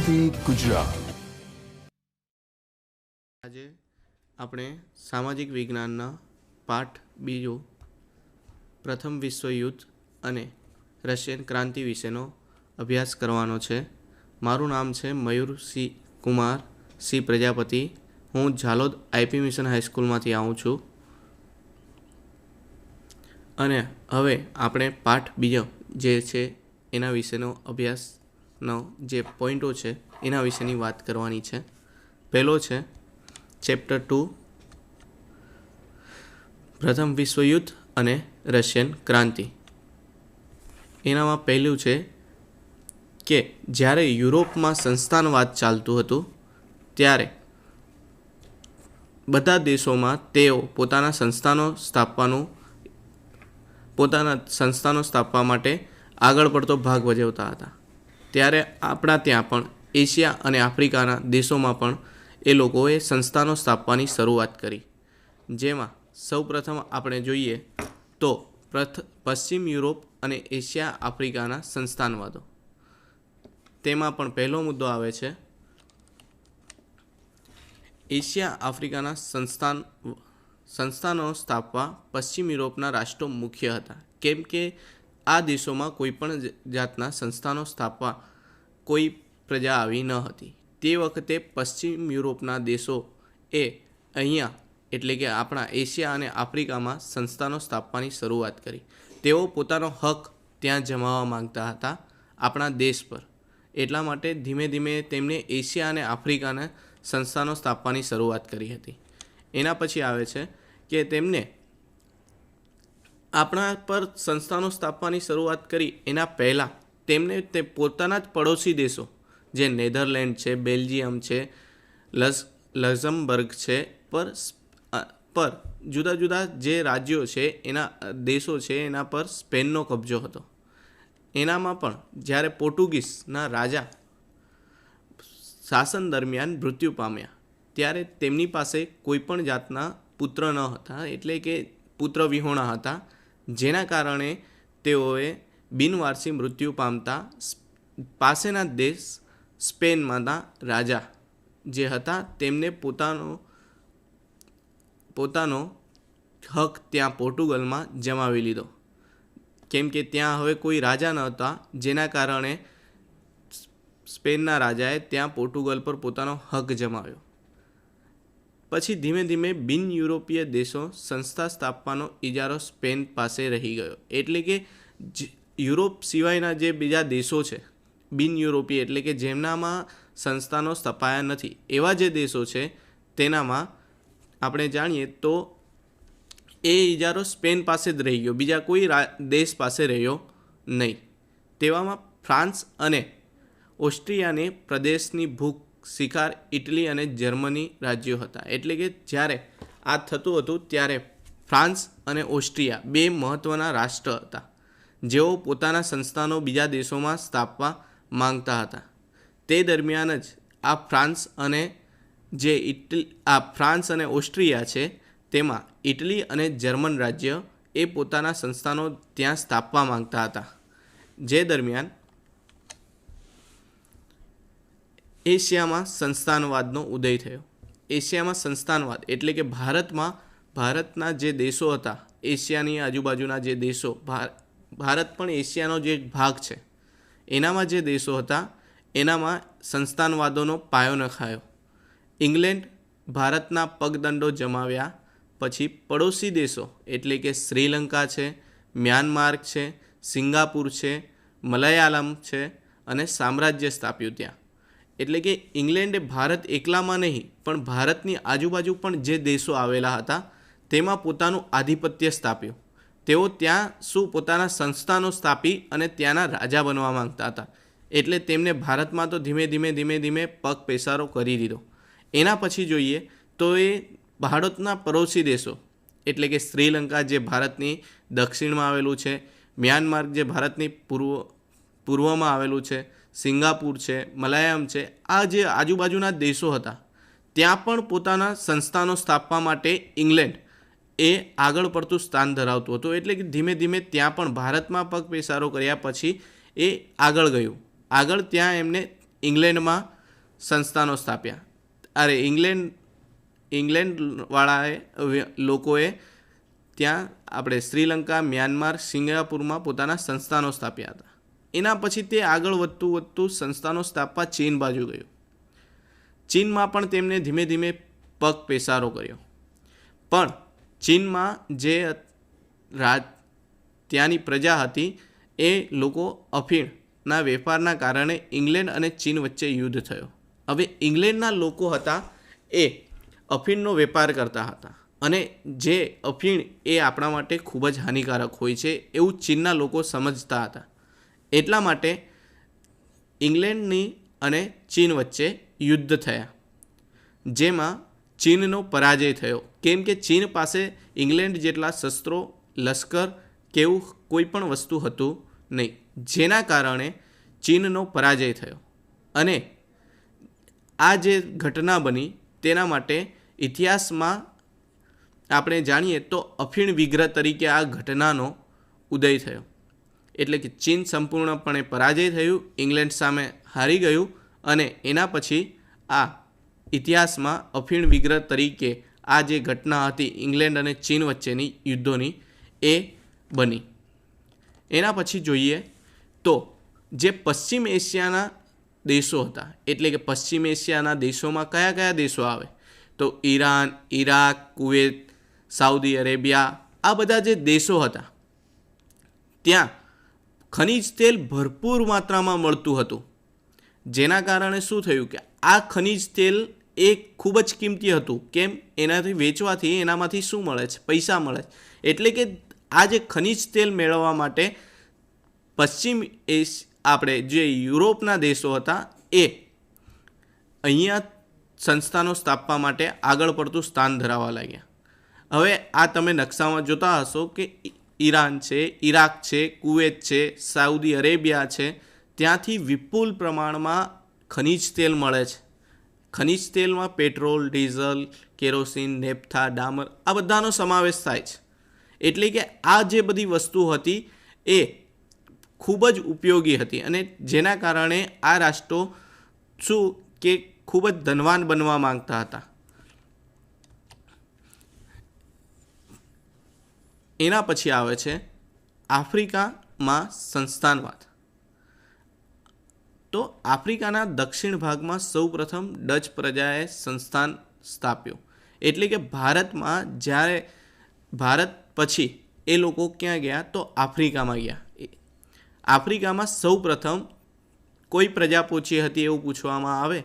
વંદે ગુજરાત। આજે આપણે સામાજિક વિજ્ઞાનના પાઠ બીજો પ્રથમ વિશ્વયુદ્ધ અને રશિયન ક્રાંતિ વિશેનો અભ્યાસ કરવાનો છે। મારું નામ છે મયુર સી કુમાર સી પ્રજાપતિ। હું ઝાલોદ આઈપી મિશન હાઈસ્કૂલમાંથી આવું છું અને હવે આપણે પાઠ બીજો જે છે એના વિશેનો અભ્યાસનો જે પોઈન્ટો છે એના વિશેની વાત કરવાની છે। પહેલો છે ચેપ્ટર 2 પ્રથમ વિશ્વયુદ્ધ અને રશિયન ક્રાંતિ। એનામાં પહેલું છે કે જ્યારે યુરોપમાં સંસ્થાનવાદ ચાલતું હતું ત્યારે બધા દેશોમાં તેઓ પોતાના સંસ્થાનો સ્થાપવા માટે આગળ પડતો ભાગ ભજવતા હતા। ત્યારે આપણા ત્યાં પણ એશિયા અને આફ્રિકાના દેશોમાં પણ એ લોકોએ સંસ્થાનો સ્થાપવાની શરૂઆત કરી। જેમાં સૌપ્રથમ આપણે જોઈએ તો પશ્ચિમ યુરોપ અને એશિયા આફ્રિકાના સંસ્થાનવાદો। તેમાં પણ પહેલો મુદ્દો આવે છે એશિયા આફ્રિકાના સંસ્થાનો સ્થાપવા પશ્ચિમ યુરોપના રાષ્ટ્રો મુખ્ય હતા, કેમ કે આ દેશોમાં કોઈ પણ જાતના સંસ્થાનો સ્થાપવા કોઈ પ્રજા આવી ન હતી। તે વખતે પશ્ચિમ યુરોપના દેશો એ અહીંયા એટલે કે આપણા એશિયા અને આફ્રિકામાં સંસ્થાનો સ્થાપવાની શરૂઆત કરી। તેઓ પોતાનો હક ત્યાં જમાવવા માંગતા હતા આપણા દેશ પર, એટલા માટે ધીમે ધીમે તેમણે એશિયા અને આફ્રિકાના સંસ્થાનો સ્થાપવાની શરૂઆત કરી હતી। એના પછી આવે છે કે તેમને આપણા પર સંસ્થાનો સ્થાપવાની શરૂઆત કરી એના પહેલાં તેમને તે પોતાના જ પડોશી દેશો જે નેધરલેન્ડ છે, બેલ્જિયમ છે, લક્ઝમબર્ગ છે પર જુદા જુદા જે રાજ્યો છે એના દેશો છે એના પર સ્પેનનો કબજો હતો। એનામાં પણ જ્યારે પોર્ટુગીઝના રાજા શાસન દરમિયાન મૃત્યુ પામ્યા ત્યારે તેમની પાસે કોઈ પણ જાતના પુત્ર ન હતા, એટલે કે પુત્ર વિહોણા હતા, જેના કારણે તેઓએ બિનવારસી મૃત્યુ પામતા પાસેના દેશ સ્પેનમાંના રાજા જે હતા તેમને પોતાનો હક ત્યાં પોર્ટુગલમાં જમાવી લીધો, કેમ કે ત્યાં હવે કોઈ રાજા ન હતા, જેના કારણે સ્પેનના રાજાએ ત્યાં પોર્ટુગલ પર પોતાનો હક જમાવ્યો। પછી ધીમે ધીમે બિન યુરોપીય દેશો સંસ્થા સ્થાપવાનો ઇજારો સ્પેન પાસે રહી ગયો, એટલે કે યુરોપ સિવાયના જે બીજા દેશો છે બિન યુરોપીય એટલે કે જેમનામાં સંસ્થાનો સ્થપાયા નથી એવા જે દેશો છે તેનામાં આપણે જાણીએ તો એ ઇજારો સ્પેન પાસે જ રહી ગયો, બીજા કોઈ દેશ પાસે રહ્યો નહીં। તેવામાં ફ્રાન્સ અને ઓસ્ટ્રિયાની પ્રદેશની ભૂખ શિકાર ઇટલી અને જર્મની રાજ્યો હતા। એટલે કે જ્યારે આ થતું હતું ત્યારે ફ્રાન્સ અને ઓસ્ટ્રિયા બે મહત્ત્વના રાષ્ટ્ર હતા જેઓ પોતાના સંસ્થાનો બીજા દેશોમાં સ્થાપવા માંગતા હતા। તે દરમિયાન જ આ ફ્રાન્સ અને ઓસ્ટ્રિયા છે તેમાં ઇટલી અને જર્મન રાજ્ય એ પોતાના સંસ્થાનો ત્યાં સ્થાપવા માંગતા હતા। જે દરમિયાન એશિયામાં સંસ્થાનવાદનો ઉદય થયો। એશિયામાં સંસ્થાનવાદ એટલે કે ભારતના જે દેશો હતા, એશિયાની આજુબાજુના જે દેશો, ભારત પણ એશિયાનો જે ભાગ છે એનામાં જે દેશો હતા એનામાં સંસ્થાનવાદોનો પાયો નખાયો। ઇંગ્લેન્ડ ભારતના પગદંડો જમાવ્યા પછી પડોશી દેશો એટલે કે શ્રીલંકા છે, મ્યાનમાર છે, સિંગાપુર છે, મલયાલમ છે અને સામ્રાજ્ય સ્થાપ્યું ત્યાં। એટલે કે ઇંગ્લેન્ડે ભારત એકલામાં નહીં પણ ભારતની આજુબાજુ પણ જે દેશો આવેલા હતા તેમાં પોતાનું આધિપત્ય સ્થાપ્યું। તેઓ ત્યાં પોતાના સંસ્થાનો સ્થાપી અને ત્યાંના રાજા બનવા માંગતા હતા, એટલે તેમને ભારતમાં તો ધીમે ધીમે પગ પેસારો કરી દીધો। એના પછી જોઈએ તો એ ભારતના પડોશી દેશો એટલે કે શ્રીલંકા જે ભારતની દક્ષિણમાં આવેલું છે, મ્યાનમાર જે ભારતની પૂર્વમાં આવેલું છે, સિંગાપુર છે, મલયાલમ છે, આ જે આજુબાજુના દેશો હતા ત્યાં પણ પોતાના સંસ્થાનો સ્થાપવા માટે ઇંગ્લેન્ડ એ આગળ પડતું સ્થાન ધરાવતું હતું। એટલે કે ધીમે ધીમે ત્યાં પણ ભારતમાં પગ પેસારો કર્યા પછી એ આગળ ગયું। આગળ ત્યાં એમને ઇંગ્લેન્ડમાં સંસ્થાનો સ્થાપ્યા. અરે ઇંગ્લેન્ડવાળાએ લોકોએ ત્યાં આપણે શ્રીલંકા, મ્યાનમાર, સિંગાપુરમાં પોતાના સંસ્થાનો સ્થાપ્યા હતા. એના પછી તે આગળ વધતું સંસ્થાનો સ્થાપવા ચીન બાજુ ગયું. ચીનમાં પણ તેમને ધીમે ધીમે પગ પેસારો કર્યો. પણ ચીનમાં જે ત્યાંની પ્રજા હતી એ લોકો અફીણના વેપારના કારણે ઇંગ્લેન્ડ અને ચીન વચ્ચે યુદ્ધ થયો. હવે ઇંગ્લેન્ડના લોકો હતા એ અફીણનો વેપાર કરતા હતા અને જે અફીણ એ આપણા માટે ખૂબ જ હાનિકારક હોય છે એવું ચીનના લોકો સમજતા હતા. એટલા માટે ઇંગ્લેન્ડની અને ચીન વચ્ચે યુદ્ધ થયા, જેમાં ચીનનો પરાજય થયો. કેમ કે ચીન પાસે ઇંગ્લેન્ડ જેટલા શસ્ત્રો, લશ્કર કે એવું કોઈ પણ વસ્તુ હતું નહીં, જેના કારણે ચીનનો પરાજય થયો. અને આ જે ઘટના બની તેના માટે ઇતિહાસમાં આપણે જાણીએ તો અફીણ વિગ્રહ તરીકે આ ઘટનાનો ઉદય થયો. એટલે કે ચીન સંપૂર્ણપણે પરાજય થયું, ઇંગ્લેન્ડ સામે હારી ગયું અને એના પછી આ ઇતિહાસમાં અફીણ વિગ્રહ તરીકે આ જે ઘટના હતી ઇંગ્લેન્ડ અને ચીન વચ્ચેની યુદ્ધોની એ બની. એના પછી જોઈએ તો જે પશ્ચિમ એશિયાના દેશો હતા, એટલે કે પશ્ચિમ એશિયાના દેશોમાં કયા કયા દેશો આવે તો Iran, Iraq, Kuwait, Saudi Arabia, આ બધા જે દેશો હતા ત્યાં ખનિજ તેલ ભરપૂર માત્રામાં મળતું હતું. જેના કારણે શું થયું કે આ ખનિજ તેલ એ ખૂબ જ કિંમતી હતું. કેમ? એનાથી વેચવાથી એનામાંથી શું મળે છે? પૈસા મળે છે. એટલે કે આ જે ખનિજ તેલ મેળવવા માટે આપણે જે યુરોપના દેશો હતા એ અહીંયા સંસ્થાનો સ્થાપવા માટે આગળ પડતું સ્થાન ધરાવવા લાગ્યા. હવે આ તમે નકશામાં જોતા હશો કે ઈરાન છે, ઈરાક છે, કુવેત છે, સાઉદી અરેબિયા છે, ત્યાંથી વિપુલ પ્રમાણમાં ખનિજ તેલ મળે છે. ખનિજ તેલમાં પેટ્રોલ, ડીઝલ, કેરોસીન, નેપ્થા, ડામર આ બધાનો સમાવેશ થાય છે. એટલે કે આ જે બધી વસ્તુ હતી એ ખૂબ જ ઉપયોગી હતી અને જેના કારણે આ રાષ્ટ્રો શું કે ખૂબ જ ધનવાન બનવા માંગતા હતા. એના પછી આવે છે આફ્રિકામાં સંસ્થાનવાદ. તો આફ્રિકાના દક્ષિણ ભાગમાં સૌપ્રથમ ડચ પ્રજાએ સંસ્થાન સ્થાપ્યો. એટલે કે ભારતમાં જ્યારે ભારત પછી એ લોકો ક્યાં ગયા તો આફ્રિકામાં ગયા. આફ્રિકામાં સૌપ્રથમ કોઈ પ્રજા પહોંચી હતી એવું પૂછવામાં આવે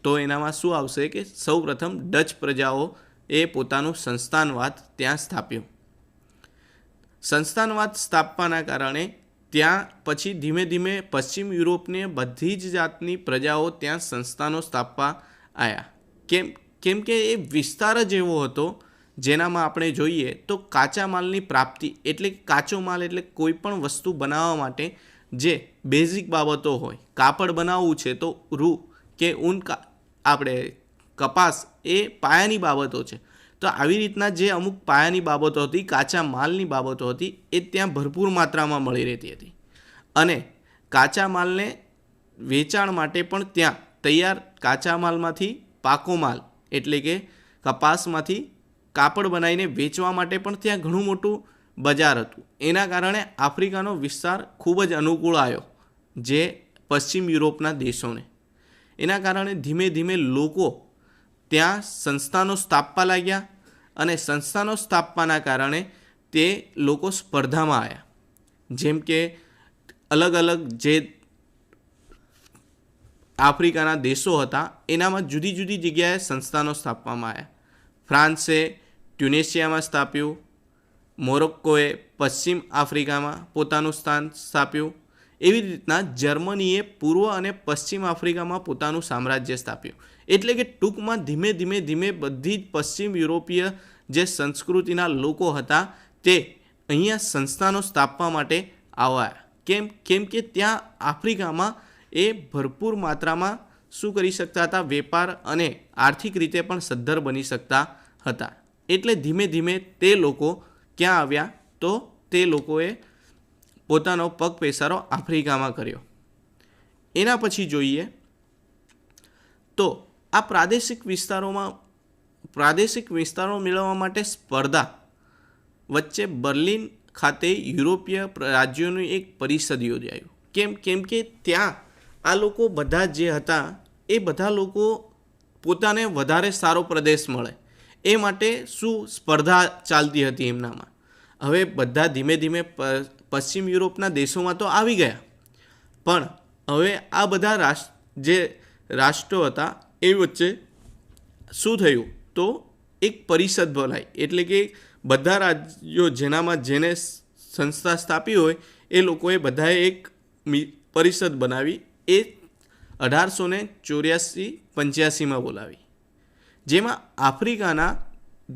તો એનામાં શું આવશે કે સૌપ્રથમ ડચ પ્રજાઓ એ પોતાનું સંસ્થાનવાદ ત્યાં સ્થાપ્યું. સંસ્થાનવાદ સ્થાપવાના કારણે ત્યાં પછી ધીમે ધીમે પશ્ચિમ યુરોપની બધી જ જાતની પ્રજાઓ ત્યાં સંસ્થાનો સ્થાપવા આવ્યા. કેમ કે એ વિસ્તાર જ એવો હતો જેનામાં આપણે જોઈએ તો કાચા માલની પ્રાપ્તિ, એટલે કાચો માલ એટલે કોઈ પણ વસ્તુ બનાવવા માટે જે બેઝિક બાબતો હોય, કાપડ બનાવવું છે તો રૂ કે ઊન આપણે કપાસ એ પાયાની બાબતો છે. તો આવી રીતના જે અમુક પાયાની બાબતો હતી, કાચા માલની બાબતો હતી એ ત્યાં ભરપૂર માત્રામાં મળી રહેતી હતી. અને કાચા માલને વેચાણ માટે પણ ત્યાં તૈયાર કાચા માલમાંથી પાકો માલ એટલે કે કપાસમાંથી કાપડ બનાવીને વેચવા માટે પણ ત્યાં ઘણું મોટું બજાર હતું. એના કારણે આફ્રિકાનો વિસ્તાર ખૂબ જ અનુકૂળ આવ્યો જે પશ્ચિમ યુરોપના દેશોને. એના કારણે ધીમે ધીમે લોકો ત્યાં સંસ્થાનો સ્થાપવા લાગ્યા અને સંસ્થાનો સ્થાપવાના કારણે તે લોકો સ્પર્ધામાં આવ્યા. જેમ કે અલગ અલગ જે આફ્રિકાના દેશો હતા એનામાં જુદી જુદી જગ્યાએ સંસ્થાનો સ્થાપવામાં આવ્યા. ફ્રાન્સે ટ્યુનેશિયામાં સ્થાપ્યું, મોરોક્કોએ પશ્ચિમ આફ્રિકામાં પોતાનું સ્થાન સ્થાપ્યું, એવી રીતના જર્મનીએ પૂર્વ અને પશ્ચિમ આફ્રિકામાં પોતાનું સામ્રાજ્ય સ્થાપ્યું. એટલે કે ટૂંકમાં ધીમે ધીમે ધીમે બધી જ પશ્ચિમ યુરોપીય જે સંસ્કૃતિના લોકો હતા તે અહીંયા સંસ્થાનો સ્થાપવા માટે આવ્યા. કેમ કે ત્યાં આફ્રિકામાં એ ભરપૂર માત્રામાં શું કરી શકતા હતા? વેપાર અને આર્થિક રીતે પણ સદ્ધર બની શકતા હતા. એટલે ધીમે ધીમે તે લોકો ક્યાં આવ્યા તો તે લોકોએ પોતાનો પગ પેસારો આફ્રિકામાં કર્યો. એના પછી જોઈએ તો આ પ્રાદેશિક વિસ્તારો મેળવવા માટે સ્પર્ધા વચ્ચે બર્લિન ખાતે યુરોપીય રાજ્યોની એક પરિષદ યોજાયું. કેમ કે ત્યાં આ લોકો બધા જે હતા એ બધા લોકો પોતાને વધારે સારો પ્રદેશ મળે એ માટે શું સ્પર્ધા ચાલતી હતી એમનામાં. હવે બધા ધીમે ધીમે પશ્ચિમ યુરોપના દેશોમાં તો આવી ગયા, પણ હવે આ બધા જે રાષ્ટ્રો હતા એ વચ્ચે શું થયું તો એક પરિષદ બોલાઈ. એટલે કે બધા રાજ્યો જેને સંસ્થા સ્થાપી હોય એ લોકોએ બધાએ એક પરિષદ બનાવી. એ 1884-85 બોલાવી, જેમાં આફ્રિકાના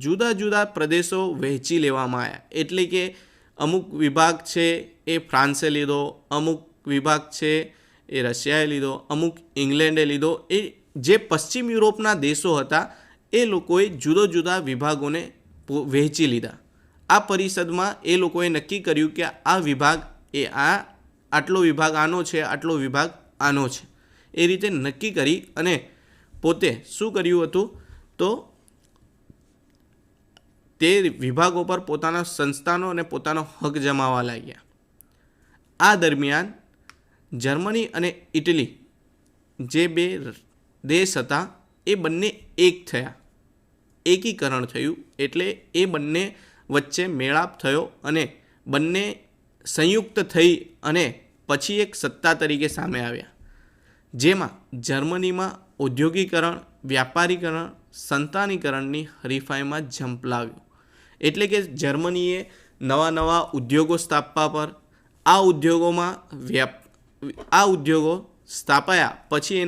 જુદા જુદા પ્રદેશો વહેંચી લેવામાં આવ્યા. એટલે કે અમુક વિભાગ છે એ ફ્રાન્સે લીધો, અમુક વિભાગ છે એ રશિયાએ લીધો, અમુક ઇંગ્લેન્ડે લીધો. એ જે પશ્ચિમ યુરોપના દેશો હતા એ લોકોએ જુદા જુદા વિભાગોને વહેંચી લીધા. આ પરિષદમાં એ લોકોએ નક્કી કર્યું કે આ વિભાગ એ આટલો વિભાગ આનો છે, આટલો વિભાગ આનો છે. એ રીતે નક્કી કરી અને પોતે શું કર્યું હતું તો તે વિભાગો પર પોતાના સંસ્થાનો અને પોતાનો હક જમાવવા લાગ્યા. આ દરમિયાન જર્મની અને ઇટલી જે બે દેશ હતા એ બંને એક થયા, એકીકરણ થયું. એટલે એ બંને વચ્ચે મેળાપ થયો અને બંને સંયુક્ત થઈ અને પછી એક સત્તા તરીકે સામે આવ્યા, જેમાં જર્મનીમાં ઔદ્યોગિકરણ, વ્યાપારીકરણ, સંતાનીકરણની હરીફાઈમાં ઝંપલાવ્યું. એટલે કે જર્મનીએ નવા ઉદ્યોગો સ્થાપવા પર આ ઉદ્યોગો સ્થાપાયા પછી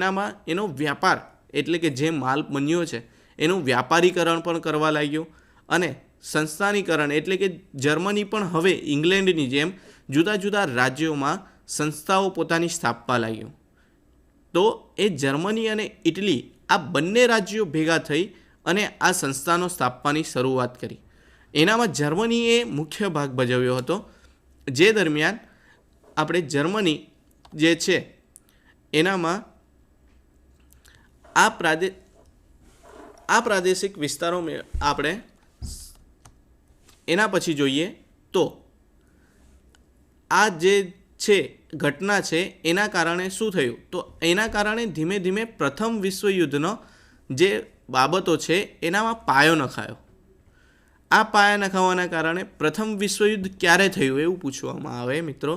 એનો વ્યાપાર એટલે કે જે માલ બન્યો છે એનું વ્યાપારીકરણ પણ કરવા લાગ્યું. અને સંસ્થાનીકરણ એટલે કે જર્મની પણ હવે ઇંગ્લેન્ડની જેમ જુદા જુદા રાજ્યોમાં સંસ્થાઓ પોતાની સ્થાપવા લાગ્યું. તો એ જર્મની અને ઇટલી આ બંને રાજ્યો ભેગા થઈ અને આ સંસ્થાનો સ્થાપવાની શરૂઆત કરી. એનામાં જર્મનીએ મુખ્ય ભાગ ભજવ્યો હતો. જે દરમિયાન આપણે જર્મની જે છે એનામાં આ પ્રાદેશિક વિસ્તારો આપણે એના પછી જોઈએ તો આ જે છે ઘટના છે એના કારણે શું થયું તો એના કારણે ધીમે ધીમે પ્રથમ વિશ્વયુદ્ધનો જે બાબતો છે એનામાં પાયો નખાયો. આ પાયા નખાવાના કારણે પ્રથમ વિશ્વયુદ્ધ ક્યારે થયું એવું પૂછવામાં આવે મિત્રો,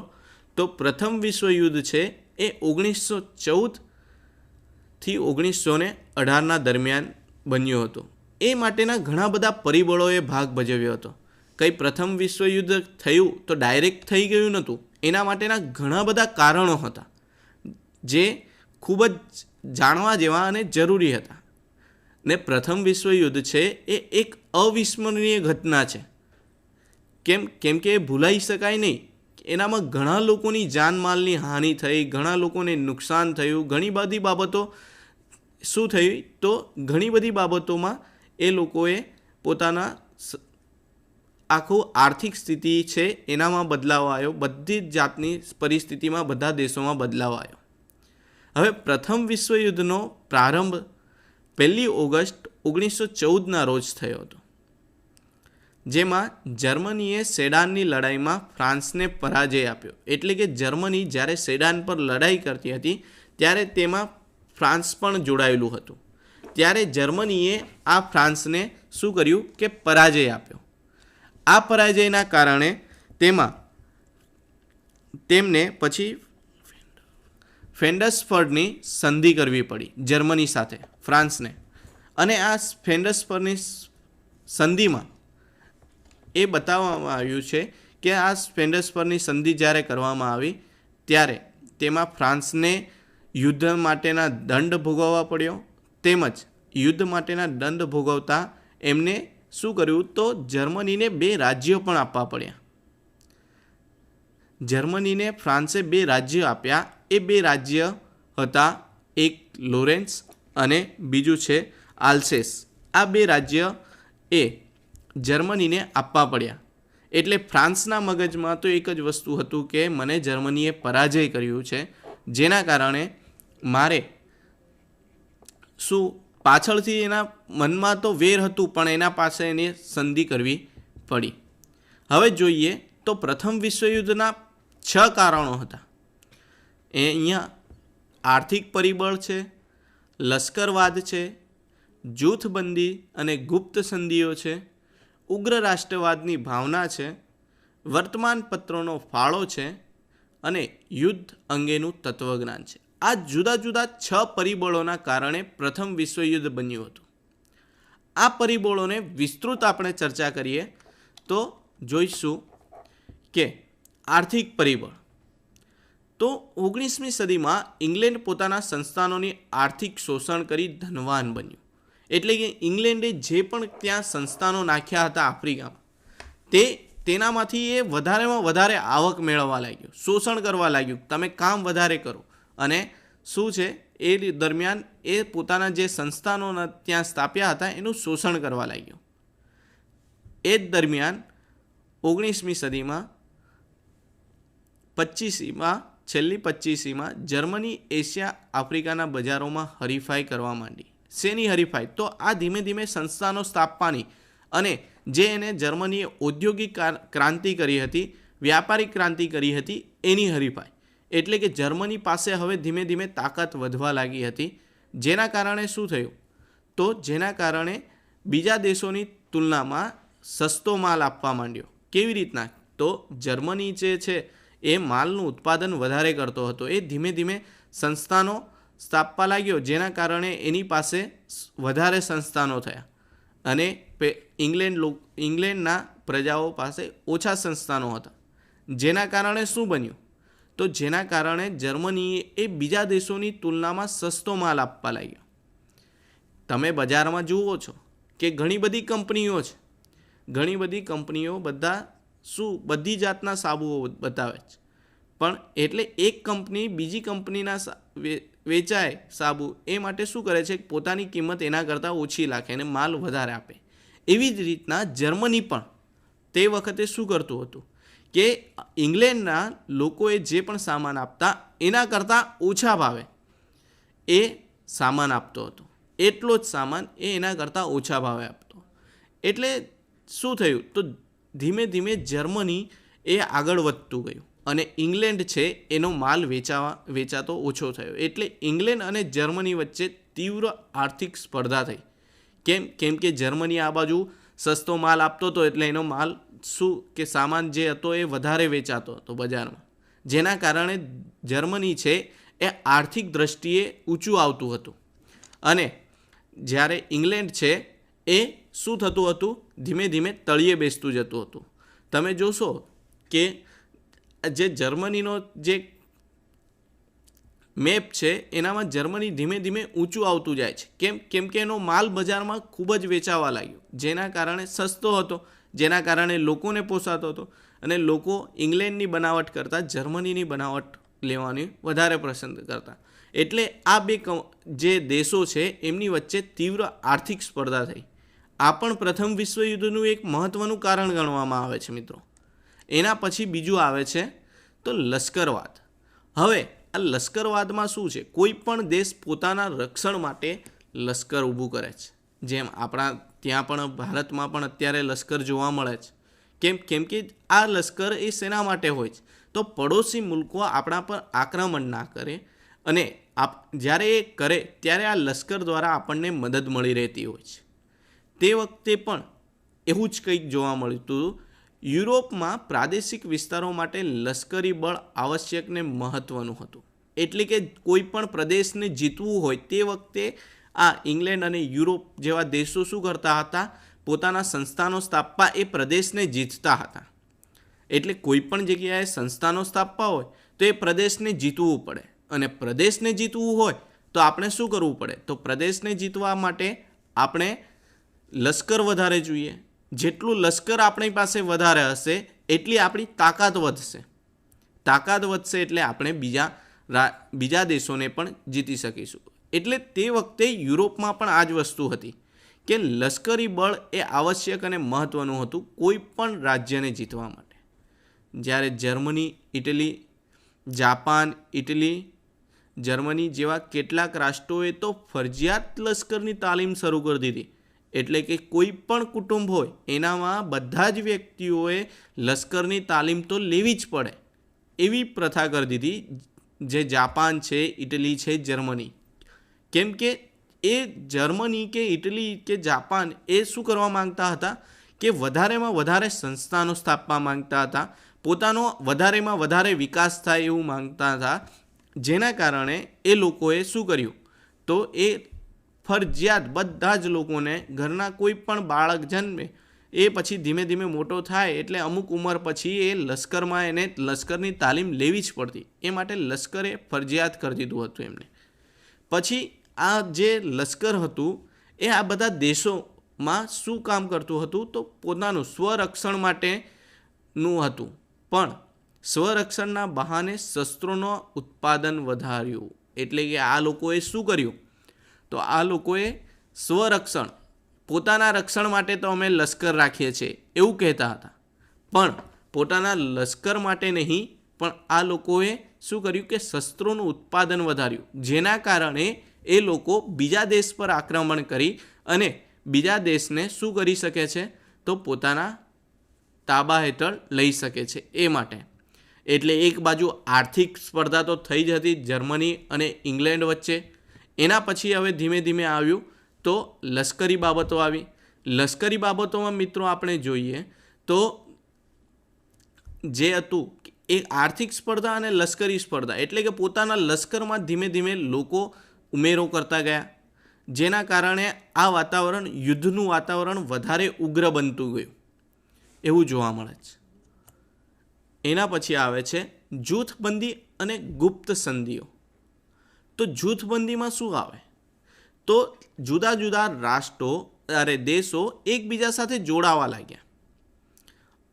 તો પ્રથમ વિશ્વયુદ્ધ છે એ 1914થી 1918 દરમિયાન બન્યો હતો. એ માટેના ઘણા બધા પરિબળોએ ભાગ ભજવ્યો હતો. કંઈ પ્રથમ વિશ્વયુદ્ધ થયું તો ડાયરેક્ટ થઈ ગયું નહોતું, એના માટેના ઘણા બધા કારણો હતા જે ખૂબ જ જાણવા જેવા અને જરૂરી હતા. ને પ્રથમ વિશ્વયુદ્ધ છે એ એક અવિસ્મરણીય ઘટના છે. કેમ કે એ ભૂલાઈ શકાય નહીં. એનામાં ઘણા લોકોની જાનમાલની હાનિ થઈ, ઘણા લોકોને નુકસાન થયું, ઘણી બધી બાબતો શું થઈ તો ઘણી બધી બાબતોમાં એ લોકોએ પોતાના આખું આર્થિક સ્થિતિ છે એનામાં બદલાવ આવ્યો. બધી જ જાતની પરિસ્થિતિમાં બધા દેશોમાં બદલાવ આવ્યો. હવે પ્રથમ વિશ્વયુદ્ધનો પ્રારંભ 1 ઓગસ્ટ 1914ના રોજ થયો હતો, જેમાં જર્મનીએ સેડાનની લડાઈમાં ફ્રાન્સને પરાજય આપ્યો. એટલે કે જર્મની જ્યારે સેડાન પર લડાઈ કરતી હતી ત્યારે તેમાં ફ્રાન્સ પણ જોડાયેલું હતું. ત્યારે જર્મનીએ આ ફ્રાન્સને શું કર્યું કે પરાજય આપ્યો. આ પરાજયના કારણે તેમને પછી ફેન્ડર્સફર્ડની સંધિ કરવી પડી જર્મની સાથે ફ્રાન્સને. અને આ ફેન્ડર્સફર્ડની સંધિમાં એ બતાવવામાં આવ્યું છે કે આ ફેન્ડર્સફર્ડની સંધિ જ્યારે કરવામાં આવી ત્યારે તેમાં ફ્રાન્સને યુદ્ધ માટેના દંડ ભોગવવા પડ્યો. તેમજ યુદ્ધ માટેના દંડ ભોગવતા એમને શું કર્યું તો જર્મનીને 2 રાજ્યો પણ આપવા પડ્યા. જર્મનીને ફ્રાન્સે 2 રાજ્યો આપ્યા. એ 2 રાજ્ય હતા, એક લોરેન્સ અને બીજું છે આલ્સેસ. આ 2 રાજ્ય એ જર્મનીને આપવા પડ્યા. એટલે ફ્રાન્સના મગજમાં તો એક જ વસ્તુ હતું કે મને જર્મનીએ પરાજય કર્યું છે, જેના કારણે મારે શું પાછળથી એના મનમાં તો વેર હતું, પણ એના પાસે એને સંધિ કરવી પડી. હવે જોઈએ તો પ્રથમ વિશ્વયુદ્ધના 6 કારણો હતા. એ અહીંયા આર્થિક પરિબળ છે, લશ્કરવાદ છે, જૂથબંધી અને ગુપ્ત સંધિઓ છે, ઉગ્ર રાષ્ટ્રવાદની ભાવના છે, વર્તમાનપત્રોનો ફાળો છે અને યુદ્ધ અંગેનું તત્વજ્ઞાન છે. આ જુદા જુદા 6 પરિબળોના કારણે પ્રથમ વિશ્વયુદ્ધ બન્યું હતું. આ પરિબળોને વિસ્તૃત આપણે ચર્ચા કરીએ તો જોઈશું કે આર્થિક પરિબળ. તો 19મી સદીમાં ઇંગ્લેન્ડ પોતાના સંસ્થાનોની આર્થિક શોષણ કરી ધનવાન બન્યું. એટલે કે ઇંગ્લેન્ડે જે પણ ત્યાં સંસ્થાનો નાખ્યા હતા આફ્રિકામાં, તેનામાંથી એ વધારેમાં વધારે આવક મેળવવા લાગ્યું, શોષણ કરવા લાગ્યું. તમે કામ વધારે કરો અને શું છે એ દરમિયાન એ પોતાના જે સંસ્થાનો ત્યાં સ્થાપ્યા હતા એનું શોષણ કરવા લાગ્યો. એ જ દરમિયાન 19મી સદીમાં છેલ્લી 25મીમાં જર્મની એશિયા આફ્રિકાના બજારોમાં હરીફાઈ કરવા માંડી. શેની હરીફાઈ? તો આ ધીમે ધીમે સંસ્થાનો સ્થાપવાની અને જે એને જર્મનીએ ઔદ્યોગિક ક્રાંતિ કરી હતી, વ્યાપારિક ક્રાંતિ કરી હતી, એની હરીફાઈ. એટલે કે જર્મની પાસે હવે ધીમે ધીમે તાકાત વધવા લાગી હતી. જેના કારણે શું થયું? તો જેના કારણે બીજા દેશોની તુલનામાં સસ્તો માલ આપવા માંડ્યો. કેવી રીતના? તો જર્મની જે છે એ માલનું ઉત્પાદન વધારે કરતો હતો. એ ધીમે ધીમે સંસ્થાનો સ્થાપવા લાગ્યો, જેના કારણે એની પાસે વધારે સંસ્થાનો થયા અને ઇંગ્લેન્ડના પ્રજાઓ પાસે ઓછા સંસ્થાનો હતા. જેના કારણે શું બન્યું? તો જેના કારણે જર્મનીએ એ બીજા દેશોની તુલનામાં સસ્તો માલ આપવા લાગ્યો. તમે બજારમાં જુઓ છો કે ઘણી બધી કંપનીઓ છે. ઘણી બધી કંપનીઓ બધી જાતના સાબુઓ બતાવે છે, પણ એટલે એક કંપની બીજી કંપનીના વેચાય સાબુ એ માટે શું કરે છે? પોતાની કિંમત એના કરતાં ઓછી રાખે અને માલ વધારે આપે. એવી જ રીતના જર્મની પણ તે વખતે શું કરતું હતું કે ઇંગ્લેન્ડના લોકોએ જે પણ સામાન આપતા એના કરતાં ઓછા ભાવે એ સામાન આપતો હતો. એટલો જ સામાન એ એના કરતાં ઓછા ભાવે આપતો. એટલે શું થયું? તો ધીમે ધીમે જર્મની એ આગળ વધતું ગયું અને ઇંગ્લેન્ડ છે એનો માલ વેચાતો ઓછો થયો. એટલે ઇંગ્લેન્ડ અને જર્મની વચ્ચે તીવ્ર આર્થિક સ્પર્ધા થઈ. કેમ કે જર્મની આ બાજુ સસ્તો માલ આપતો હતો, એટલે એનો માલ સામાન જે હતો એ વધારે વેચાતો હતો બજારમાં. જેના કારણે જર્મની છે એ આર્થિક દ્રષ્ટિએ ઊંચું આવતું હતું અને જ્યારે ઇંગ્લેન્ડ છે એ શું થતું હતું? ધીમે ધીમે તળિયે બેસતું જતું હતું. તમે જોશો કે જે જર્મનીનો જે મેપ છે એનામાં જર્મની ધીમે ધીમે ઊંચું આવતું જાય છે. કેમ કે એનો માલ બજારમાં ખૂબ જ વેચાવા લાગ્યો, જેના કારણે સસ્તો હતો, જેના કારણે લોકોને પોસાતો હતો અને લોકો ઇંગ્લેન્ડની બનાવટ કરતાં જર્મનીની બનાવટ લેવાની વધારે પસંદ કરતા. એટલે આ બે જે દેશો છે એમની વચ્ચે તીવ્ર આર્થિક સ્પર્ધા થઈ. આ પણ પ્રથમ વિશ્વયુદ્ધનું એક મહત્ત્વનું કારણ ગણવામાં આવે છે મિત્રો. એના પછી બીજું આવે છે તો લશ્કરવાદ. હવે આ લશ્કરવાદમાં શું છે? કોઈ પણ દેશ પોતાના રક્ષણ માટે લશ્કર ઊભું કરે છે. જેમ આપણા ત્યાં પણ ભારતમાં પણ અત્યારે લશ્કર જોવા મળે છે. કેમ કે આ લશ્કર એ શેના માટે હોય છે? તો પડોશી મુલ્કો આપણા પર આક્રમણ ના કરે અને જ્યારે એ કરે ત્યારે આ લશ્કર દ્વારા આપણને મદદ મળી રહેતી હોય છે. તે વખતે પણ એવું જ કંઈક જોવા મળતું. યુરોપમાં પ્રાદેશિક વિસ્તારો માટે લશ્કરી બળ આવશ્યક ને મહત્ત્વનું હતું. એટલે કે કોઈ પણ પ્રદેશને જીતવું હોય તે વખતે આ ઇંગ્લેન્ડ અને યુરોપ જેવા દેશો શું કરતા હતા? પોતાના સંસ્થાનો સ્થાપવા એ પ્રદેશને જીતતા હતા. એટલે કોઈ પણ જગ્યાએ સંસ્થાનો સ્થાપવા હોય તો એ પ્રદેશને જીતવું પડે અને પ્રદેશને જીતવું હોય તો આપણે શું કરવું પડે? તો પ્રદેશને જીતવા માટે આપણે લશ્કર વધારે જોઈએ. જેટલું લશ્કર આપણી પાસે વધારે હશે એટલી આપણી તાકાત વધશે. તાકાત વધશે એટલે આપણે બીજા દેશોને પણ જીતી શકીશું. એટલે તે વખતે યુરોપમાં પણ આ જ વસ્તુ હતી કે લશ્કરી બળ એ આવશ્યક અને મહત્ત્વનું હતું કોઈ પણ રાજ્યને જીતવા માટે. જ્યારે Germany, Italy, Japan, Italy Germany જેવા કેટલાક રાષ્ટ્રોએ તો ફરજિયાત લશ્કરની તાલીમ શરૂ કરી દીધી. એટલે કે કોઈ પણ કુટુંબ હોય એનામાં બધા જ વ્યક્તિઓએ લશ્કરની તાલીમ તો લેવી જ પડે એવી પ્રથા કરી દીધી. જે જાપાન છે, ઇટલી છે, જર્મની. કેમ કે એ જર્મની કે ઇટલી કે જાપાન એ શું કરવા માંગતા હતા કે વધારેમાં વધારે સંસ્થાનો સ્થાપવા માંગતા હતા, પોતાનો વધારેમાં વધારે વિકાસ થાય એવું માંગતા હતા. જેના કારણે એ લોકોએ શું કર્યું તો એ ફરજિયાત બધા જ લોકોને ઘરના કોઈ પણ બાળક જન્મે એ પછી ધીમે ધીમે મોટો થાય એટલે અમુક ઉંમર પછી એ લશ્કરમાં એને લશ્કરની તાલીમ લેવી જ પડતી. એ માટે લશ્કરે ફરજિયાત કરી દીધું હતું એમને. પછી આ જે લશ્કર હતું એ આ બધા દેશોમાં શું કામ કરતું હતું તો પોતાનું સ્વરક્ષણ માટેનું હતું, પણ સ્વરક્ષણના બહાને શસ્ત્રોનો ઉત્પાદન વધાર્યું. એટલે કે આ લોકોએ શું કર્યું તો આ લોકોએ સ્વરક્ષણ, પોતાના રક્ષણ માટે તો અમે લશ્કર રાખીએ છીએ એવું કહેતા હતા, પણ પોતાના લશ્કર માટે નહીં, પણ આ લોકોએ શું કર્યું કે શસ્ત્રોનું ઉત્પાદન વધાર્યું. જેના કારણે એ લોકો બીજા દેશ પર આક્રમણ કરી અને બીજા દેશને શું કરી શકે છે તો પોતાના તાબા હેઠળ લઈ શકે છે. એ માટે એટલે એક બાજુ આર્થિક સ્પર્ધા તો થઈ જ હતી જર્મની અને ઇંગ્લેન્ડ વચ્ચે. એના પછી હવે ધીમે ધીમે આવ્યું તો લશ્કરી બાબતો આવી. લશ્કરી બાબતોમાં મિત્રો આપણે જોઈએ તો જે હતું એ આર્થિક સ્પર્ધા અને લશ્કરી સ્પર્ધા, એટલે કે પોતાના લશ્કરમાં ધીમે ધીમે લોકો ઉમેરો કરતા ગયા. જેના કારણે આ વાતાવરણ, યુદ્ધનું વાતાવરણ વધારે ઉગ્ર બનતું ગયું એવું જોવા મળે છે. એના પછી આવે છે જૂથબંધી અને ગુપ્ત સંધિઓ. તો જૂથબંધીમાં શું આવે તો જુદા જુદા દેશો એકબીજા સાથે જોડાવા લાગ્યા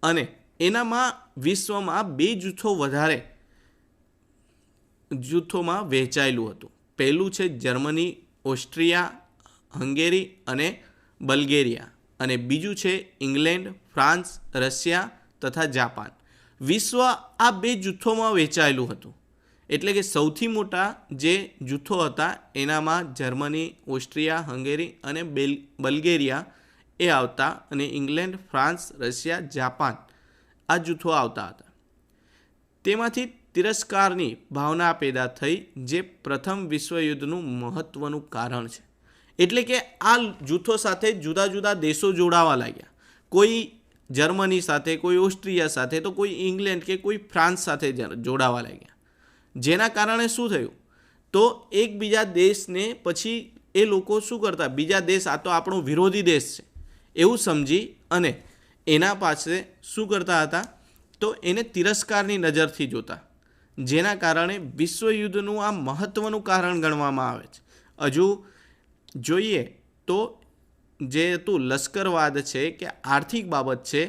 અને એનામાં વિશ્વમાં બે જૂથોમાં વહેંચાયેલું હતું. પહેલું છે જર્મની, ઓસ્ટ્રિયા, હંગેરી અને બલ્ગેરિયા, અને બીજું છે ઇંગ્લેન્ડ, ફ્રાન્સ, રશિયા તથા જાપાન. વિશ્વ આ બે જૂથોમાં વહેંચાયેલું હતું. એટલે કે સૌથી મોટા જે જૂથો હતા એનામાં જર્મની, ઓસ્ટ્રિયા, હંગેરી અને બલ્ગેરિયા એ આવતા, અને ઇંગ્લેન્ડ, ફ્રાન્સ, રશિયા, જાપાન આ જૂથો આવતા હતા. તેમાંથી તિરસ્કારની ભાવના પેદા થઈ, જે પ્રથમ વિશ્વયુદ્ધનું મહત્ત્વનું કારણ છે. એટલે કે આ જૂથો સાથે જુદા જુદા દેશો જોડાવા લાગ્યા. કોઈ જર્મની સાથે, કોઈ ઓસ્ટ્રિયા સાથે, તો કોઈ ઇંગ્લેન્ડ કે કોઈ ફ્રાન્સ સાથે જોડાવા લાગ્યા. જેના કારણે શું થયું તો એકબીજા દેશને પછી એ લોકો શું કરતા, બીજા દેશ આ તો આપણો વિરોધી દેશ છે એવું સમજી અને એના પાસે શું કરતા હતા તો એને તિરસ્કારની નજરથી જોતા. જેના કારણે વિશ્વયુદ્ધનું આ મહત્ત્વનું કારણ ગણવામાં આવે છે. હજુ જોઈએ તો જે હતું લશ્કરવાદ છે કે આર્થિક બાબત છે,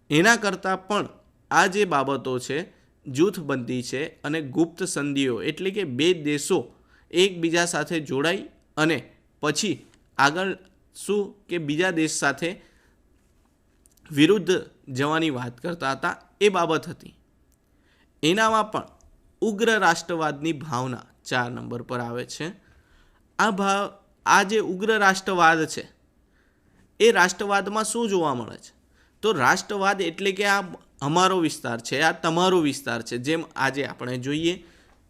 એના કરતાં પણ આ જે બાબતો છે, જૂથબંધી છે અને ગુપ્ત સંધિઓ, એટલે કે બે દેશો એકબીજા સાથે જોડાઈ અને પછી આગળ શું કે બીજા દેશ સાથે વિરુદ્ધ જવાની વાત કરતા હતા, એ બાબત હતી. એનામાં પણ ઉગ્ર રાષ્ટ્રવાદની ભાવના 4 નંબર પર આવે છે. આ જે ઉગ્ર રાષ્ટ્રવાદ છે એ રાષ્ટ્રવાદમાં શું જોવા મળે છે તો રાષ્ટ્રવાદ એટલે કે આ અમારો વિસ્તાર છે, આ તમારો વિસ્તાર છે. જેમ આજે આપણે જોઈએ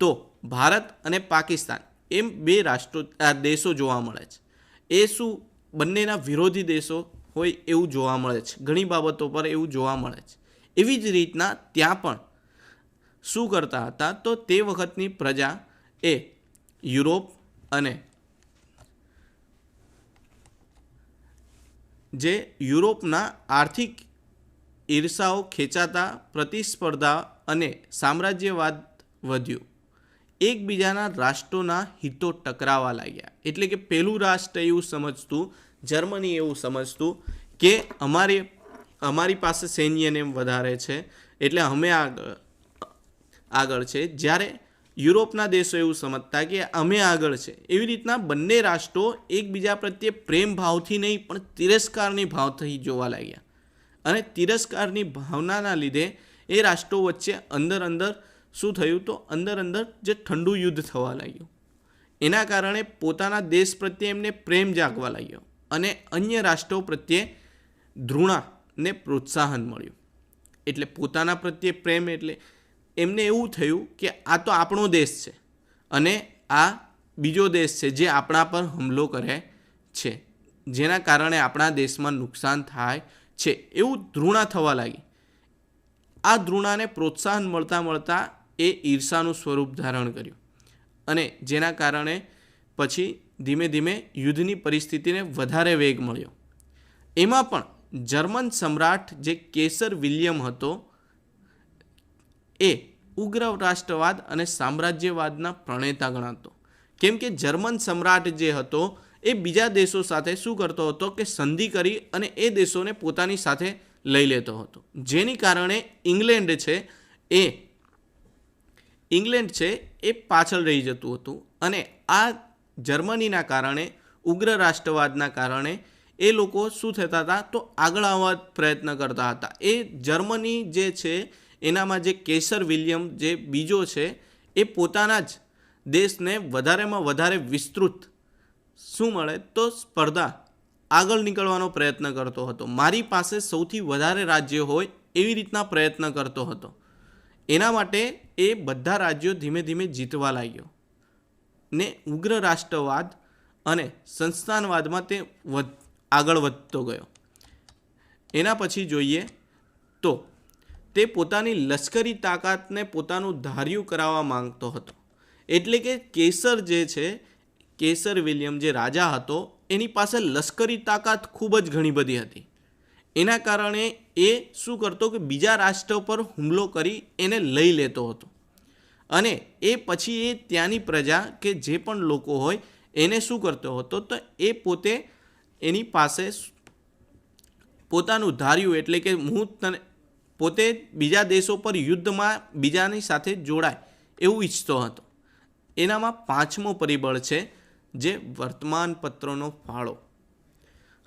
તો ભારત અને પાકિસ્તાન એમ બે દેશો જોવા મળે છે. એ શું બંનેના વિરોધી દેશો હોય એવું જોવા મળે છે. ઘણી બાબતો પર એવું જોવા મળે છે. એવી જ રીતના ત્યાં પણ શું કરતા હતા તો તે વખતની પ્રજા એ યુરોપ અને જે યુરોપના આર્થિક ઈર્ષાઓ ખેંચાતા, પ્રતિસ્પર્ધા અને સામ્રાજ્યવાદ વધ્યું. એકબીજાના રાષ્ટ્રોના હિતો ટકરાવા લાગ્યા. એટલે કે પહેલું રાષ્ટ્ર એવું સમજતું, જર્મની એવું સમજતું કે અમારી પાસે સૈન્યને વધારે છે એટલે અમે આગળ છે, જ્યારે યુરોપના દેશો એવું સમજતા કે અમે આગળ છે. એવી રીતના બંને રાષ્ટ્રો એકબીજા પ્રત્યે પ્રેમ ભાવથી નહીં પણ તિરસ્કારની ભાવથી જોવા લાગ્યા, અને તિરસ્કારની ભાવનાના લીધે એ રાષ્ટ્રો વચ્ચે અંદર શું થયું તો અંદર જે ઠંડુ યુદ્ધ થવા લાગ્યું. એના કારણે પોતાના દેશ પ્રત્યે એમને પ્રેમ જાગવા લાગ્યો અને અન્ય રાષ્ટ્રો પ્રત્યે ધૃણાને પ્રોત્સાહન મળ્યું. એટલે પોતાના પ્રત્યે પ્રેમ એટલે એમને એવું થયું કે આ તો આપણો દેશ છે અને આ બીજો દેશ છે જે આપણા પર હુમલો કરે છે, જેના કારણે આપણા દેશમાં નુકસાન થાય છે, એવું ધૃણા થવા લાગી. આ ધૃણાને પ્રોત્સાહન મળતા મળતા એ ઈર્ષાનું સ્વરૂપ ધારણ કર્યું અને જેના કારણે પછી ધીમે ધીમે યુદ્ધની પરિસ્થિતિને વધારે વેગ મળ્યો. એમાં પણ જર્મન સમ્રાટ જે કેસર વિલિયમ હતો એ ઉગ્ર રાષ્ટ્રવાદ અને સામ્રાજ્યવાદના પ્રણેતા ગણાતો. કેમ કે જર્મન સમ્રાટ જે હતો એ બીજા દેશો સાથે શું કરતો હતો કે સંધિ કરી અને એ દેશોને પોતાની સાથે લઈ લેતો હતો, જેની કારણે ઇંગ્લેન્ડ છે એ પાછળ રહી જતું હતું. અને આ જર્મનીના કારણે ઉગ્ર રાષ્ટ્રવાદના કારણે એ લોકો શું થતા હતા તો આગળ આવવા પ્રયત્ન કરતા હતા. એ જર્મની જે છે એનામાં જે કેસર વિલિયમ જે બીજો છે એ પોતાના જ દેશને વધારેમાં વધારે વિસ્તૃત શું મળે તો સ્પર્ધા આગળ નીકળવાનો પ્રયત્ન કરતો હતો. મારી પાસે સૌથી વધારે રાજ્યો હોય એવી રીતના પ્રયત્ન કરતો હતો. એના માટે એ બધા રાજ્યો ધીમે ધીમે જીતવા લાગ્યો ને ઉગ્ર રાષ્ટ્રવાદ અને સંસ્થાનવાદમાં તે આગળ વધતો ગયો. એના પછી જોઈએ તો તે પોતાની લશ્કરી તાકાતને પોતાનું ધાર્યું કરાવવા માંગતો હતો. એટલે કે કેસર જે છે, કેસર વિલિયમ જે રાજા હતો એની પાસે લશ્કરી તાકાત ખૂબ જ ઘણી બધી હતી. એના કારણે એ શું કરતો કે બીજા રાષ્ટ્ર પર હુમલો કરી એને લઈ લેતો હતો અને એ પછી એ ત્યાંની પ્રજા કે જે પણ લોકો હોય એને શું કરતો હતો તો એ પોતે એની પાસે પોતાનું ધાર્યું એટલે કે હું તને પોતે બીજા દેશો પર યુદ્ધમાં બીજાની સાથે જોડાય એવું ઈચ્છતો હતો. એનામાં પાંચમો પરિબળ છે જે વર્તમાનપત્રોનો ફાળો.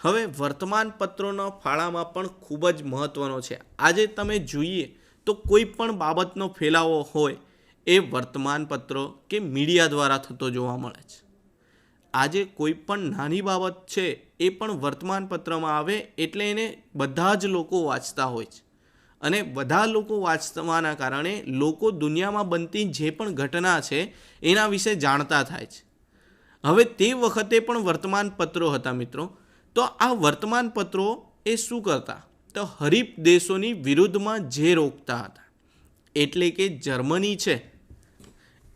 હવે વર્તમાનપત્રોના ફાળામાં પણ ખૂબ જ મહત્ત્વનો છે. આજે તમે જોઈએ તો કોઈ પણ બાબતનો ફેલાવો હોય એ વર્તમાનપત્રો કે મીડિયા દ્વારા થતો જોવા મળે છે. આજે કોઈ પણ નાની બાબત છે એ પણ વર્તમાનપત્રમાં આવે એટલે એને બધા જ લોકો વાંચતા હોય છે અને બધા લોકો વાંચવાના કારણે લોકો દુનિયામાં બનતી જે પણ ઘટના છે એના વિશે જાણતા થાય છે. હવે તે વખતે પણ વર્તમાનપત્રો હતા મિત્રો. તો આ વર્તમાનપત્રો એ શું કરતા તો હરીફ દેશોની વિરુદ્ધમાં જે રોકતા હતા. એટલે કે જર્મની છે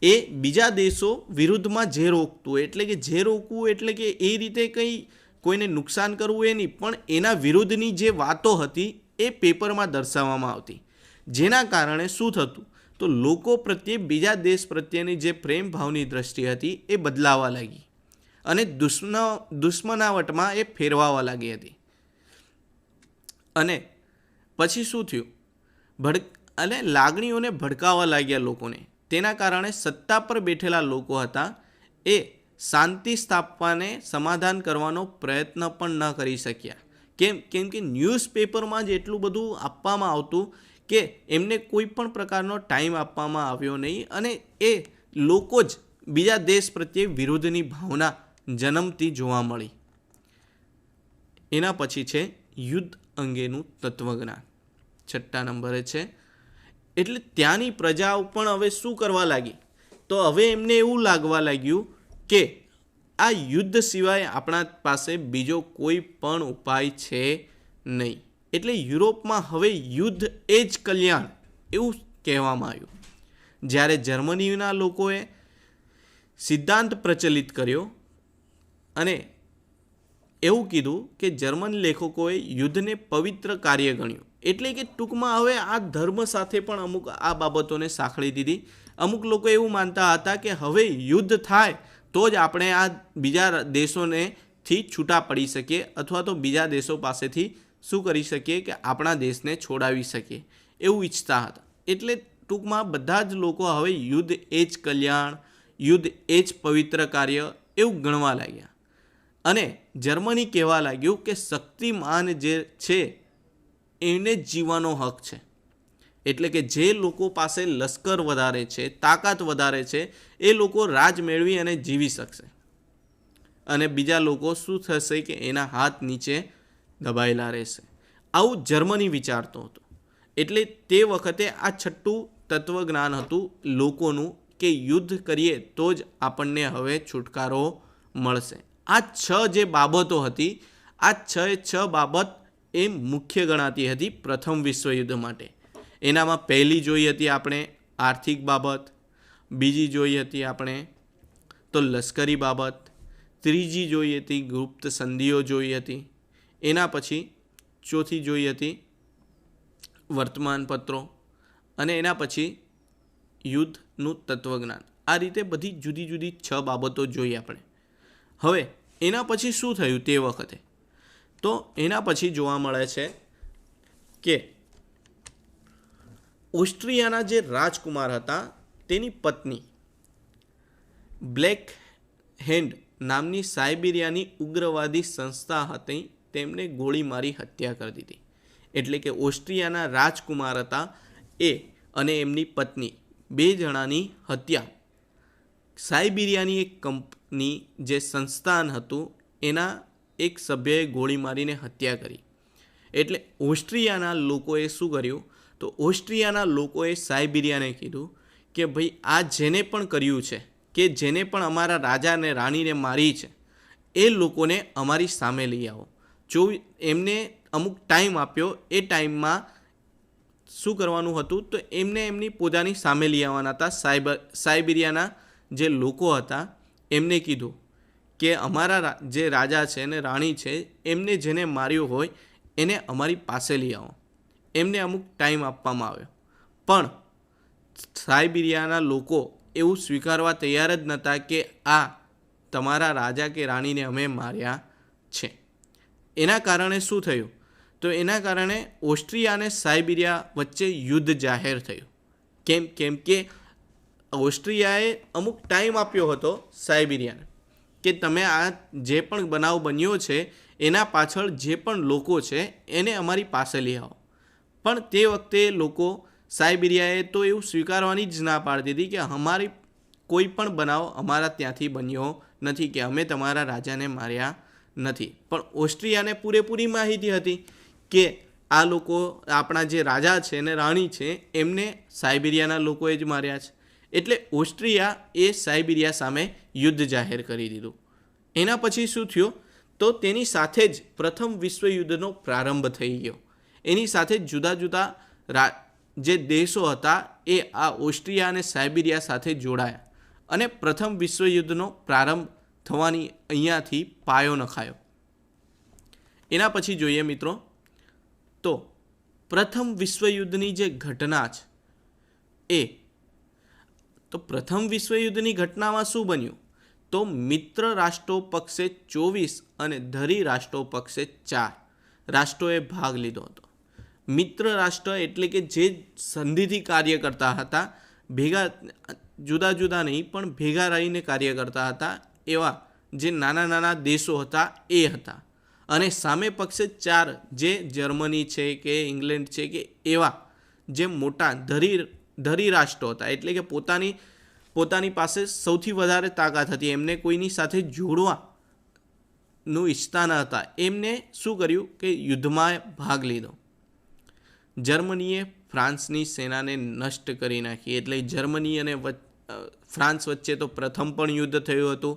એ બીજા દેશો વિરુદ્ધમાં જે રોકતું, એટલે કે જે રોકવું એટલે કે એ રીતે કંઈ કોઈને નુકસાન કરવું એ નહીં, પણ એના વિરુદ્ધની જે વાતો હતી એ પેપરમાં દર્શાવવામાં આવતી. જેના કારણે શું થતું તો લોકો પ્રત્યે બીજા દેશ પ્રત્યેની જે પ્રેમ ભાવની દ્રષ્ટિ હતી એ બદલાવા લાગી અને દુશ્મનાવટમાં એ ફેરવાવા લાગી હતી. અને પછી શું થયું અને લાગણીઓને ભડકાવા લાગ્યા લોકોને. તેના કારણે સત્તા પર બેઠેલા લોકો હતા એ શાંતિ સ્થાપવાને સમાધાન કરવાનો પ્રયત્ન પણ ન કરી શક્યા. કેમ કે ન્યૂઝપેપરમાં જ એટલું બધું આપવામાં આવતું કે એમને કોઈ પણ પ્રકારનો ટાઈમ આપવામાં આવ્યો નહીં અને એ લોકો જ બીજા દેશ પ્રત્યે વિરોધની ભાવના જન્મતી જોવા મળી. એના પછી છે યુદ્ધ અંગેનું તત્વજ્ઞાન. છઠ્ઠા નંબરે છે એટલે ત્યાંની પ્રજાઓ પણ હવે શું કરવા લાગી તો હવે એમને એવું લાગવા લાગ્યું કે આ યુદ્ધ સિવાય આપણા પાસે બીજો કોઈ પણ ઉપાય છે નહીં. એટલે યુરોપમાં હવે યુદ્ધ એ જ કલ્યાણ એવું કહેવામાં આવ્યું. જ્યારે જર્મનીના લોકોએ સિદ્ધાંત પ્રચલિત કર્યો અને એવું કીધું કે જર્મન લેખકોએ યુદ્ધને પવિત્ર કાર્ય ગણ્યું. એટલે કે ટૂંકમાં હવે આ ધર્મ સાથે પણ અમુક આ બાબતોને સાંકળી દીધી. અમુક લોકો એવું માનતા હતા કે હવે યુદ્ધ થાય તો જ આપણે આ બીજા દેશોનેથી છૂટા પડી શકીએ અથવા તો બીજા દેશો પાસેથી શું કરી શકીએ કે આપણા દેશને છોડાવી શકીએ એવું ઈચ્છતા હતા. એટલે ટૂંકમાં બધા જ લોકો હવે યુદ્ધ એ જ કલ્યાણ, યુદ્ધ એ જ પવિત્ર કાર્ય એવું ગણવા લાગ્યા. અને જર્મની કહેવા લાગ્યું કે શક્તિમાન જે છે એને જ જીવવાનો હક છે. એટલે કે જે લોકો પાસે લશ્કર વધારે છે, તાકાત વધારે છે, એ લોકો રાજ મેળવી અને જીવી શકશે અને બીજા લોકો શું થશે કે એના હાથ નીચે દબાયેલા રહેશે. આવું જર્મની વિચારતો હતો. એટલે તે વખતે આ છઠ્ઠું તત્વજ્ઞાન હતું લોકોનું કે યુદ્ધ કરીએ તો જ આપણને હવે છુટકારો મળશે. આ 6 જે બાબતો હતી, આ 6 બાબત એ મુખ્ય ગણાતી હતી પ્રથમ વિશ્વયુદ્ધ માટે. એનામાં પહેલી જોઈ હતી આપણે આર્થિક બાબત, બીજી જોઈ હતી આપણે તો લશ્કરી બાબત, ત્રીજી જોઈ હતી ગુપ્ત સંધિઓ જોઈ હતી, એના પછી ચોથી જોઈ હતી વર્તમાનપત્રો અને એના પછી યુદ્ધનું તત્વજ્ઞાન. આ રીતે બધી જુદી જુદી 6 બાબતો જોઈ આપણે. હવે એના પછી શું થયું તે વખતે? તો એના પછી જોવા મળે છે કે ઓસ્ટ્રિયાના જે રાજકુમાર હતા તેની પત્ની બ્લેક હેન્ડ નામની સાઇબિરિયાની ઉગ્રવાદી સંસ્થા હતી, તેમને ગોળી મારી હત્યા કરી દીધી. એટલે કે ઓસ્ટ્રિયાના રાજકુમાર હતા એ અને એમની પત્ની 2 જણાની હત્યા સાઇબિરિયાની એક કંપની જે સંસ્થાન હતું એના એક સભ્યએ ગોળી મારીને હત્યા કરી. એટલે ઓસ્ટ્રિયાના લોકોએ શું કર્યું? તો ઓસ્ટ્રિયાના લોકોએ સાઇબિરિયાને કીધું કે ભાઈ આ જેને પણ કર્યું છે, કે જેને પણ અમારા રાજા અને રાણીને મારી છે, એ લોકોને અમારી સામે લઈ આવો. જો એમને અમુક ટાઈમ આપ્યો, એ ટાઈમમાં શું કરવાનું હતું? તો એમને એમની પોતાની સામે લઈ આવવાના હતા. સાઇબિરિયાના જે લોકો હતા એમને કીધું કે અમારા જે રાજા છે અને રાણી છે, એમને જેને માર્યો હોય એને અમારી પાસે લઈ આવો. એમને અમુક ટાઈમ આપવામાં આવ્યો, પણ સાઇબિરિયાના લોકો એવું સ્વીકારવા તૈયાર જ નહોતા કે આ તમારા રાજા કે રાણીને અમે માર્યા છે. એના કારણે શું થયું? તો એના કારણે ઓસ્ટ્રિયા અને સાઇબિરિયા વચ્ચે યુદ્ધ જાહેર થયું. કેમ કે ઓસ્ટ્રિયાએ અમુક ટાઈમ આપ્યો હતો સાઇબિરિયાને કે તમે આ જે પણ બનાવ બન્યો છે એના પાછળ જે પણ લોકો છે એને અમારી પાસે લઈ આવો. પણ તે વખતે લોકો સાઇબિરિયાએ તો એવું સ્વીકારવાની જ ના પાડી દીધી કે અમારી કોઈ પણ બનાવ અમારા ત્યાંથી બન્યો નથી, કે અમે તમારા રાજાને માર્યા નથી. પણ ઓસ્ટ્રિયાને પૂરેપૂરી માહિતી હતી કે આ લોકો આપણા જે રાજા છે અને રાણી છે એમને સાઇબિરિયાના લોકોએ જ માર્યા છે. એટલે ઓસ્ટ્રિયા એ સાઇબિરિયા સામે યુદ્ધ જાહેર કરી દીધું. એના પછી શું થયું? તો તેની સાથે જ પ્રથમ વિશ્વયુદ્ધનો પ્રારંભ થઈ ગયો. એની સાથે જુદા જુદા જે દેશો હતા એ આ ઓસ્ટ્રિયા અને સાઇબિરિયા સાથે જોડાયા અને પ્રથમ વિશ્વયુદ્ધનો પ્રારંભ થવાની અહીંયાથી પાયો નખાયો. એના પછી જોઈએ મિત્રો તો પ્રથમ વિશ્વયુદ્ધની જે ઘટના છે એ તો પ્રથમ વિશ્વયુદ્ધની ઘટનામાં શું બન્યું? તો મિત્ર રાષ્ટ્રો પક્ષે 24 અને ધરી રાષ્ટ્રો પક્ષે 4 રાષ્ટ્રોએ ભાગ લીધો હતો. મિત્ર રાષ્ટ્ર એટલે કે જે સંધિથી કાર્ય કરતા હતા, ભેગા જુદા જુદા નહીં પણ ભેગા રહીને કાર્ય કરતા હતા, એવા જે નાના નાના દેશો હતા એ હતા. અને સામે પક્ષે 4 જે જર્મની છે કે ઇંગ્લેન્ડ છે કે એવા જે મોટા ધરી રાષ્ટ્રો હતા, એટલે કે પોતાની પાસે સૌથી વધારે તાકાત હતી, એમને કોઈની સાથે જોડવાનું ઈચ્છતા ન હતા, એમને શું કર્યું કે યુદ્ધમાં ભાગ લીધો. જર્મનીએ ફ્રાન્સની સેનાને નષ્ટ કરી નાખી. એટલે જર્મની અને ફ્રાન્સ વચ્ચે તો પ્રથમ પણ યુદ્ધ થયું હતું,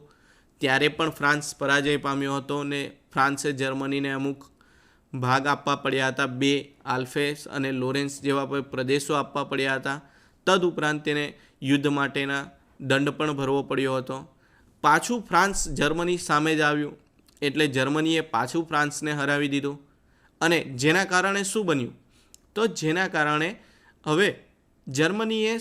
ત્યારે પણ ફ્રાન્સ પરાજય પામ્યો હતો અને ફ્રાન્સે જર્મનીને અમુક ભાગ આપવા પડ્યા હતા. 2 આલ્ફેસ અને લોરેન્સ જેવા પ્રદેશો આપવા પડ્યા હતા. તદુપરાંત તેને યુદ્ધ માટેના દંડ પણ ભરવો પડ્યો હતો. પાછું ફ્રાન્સ જર્મની સામે જ આવ્યું, એટલે જર્મનીએ પાછું ફ્રાન્સને હરાવી દીધું. અને જેના કારણે શું બન્યું? તો જેના કારણે હવે જર્મનીએ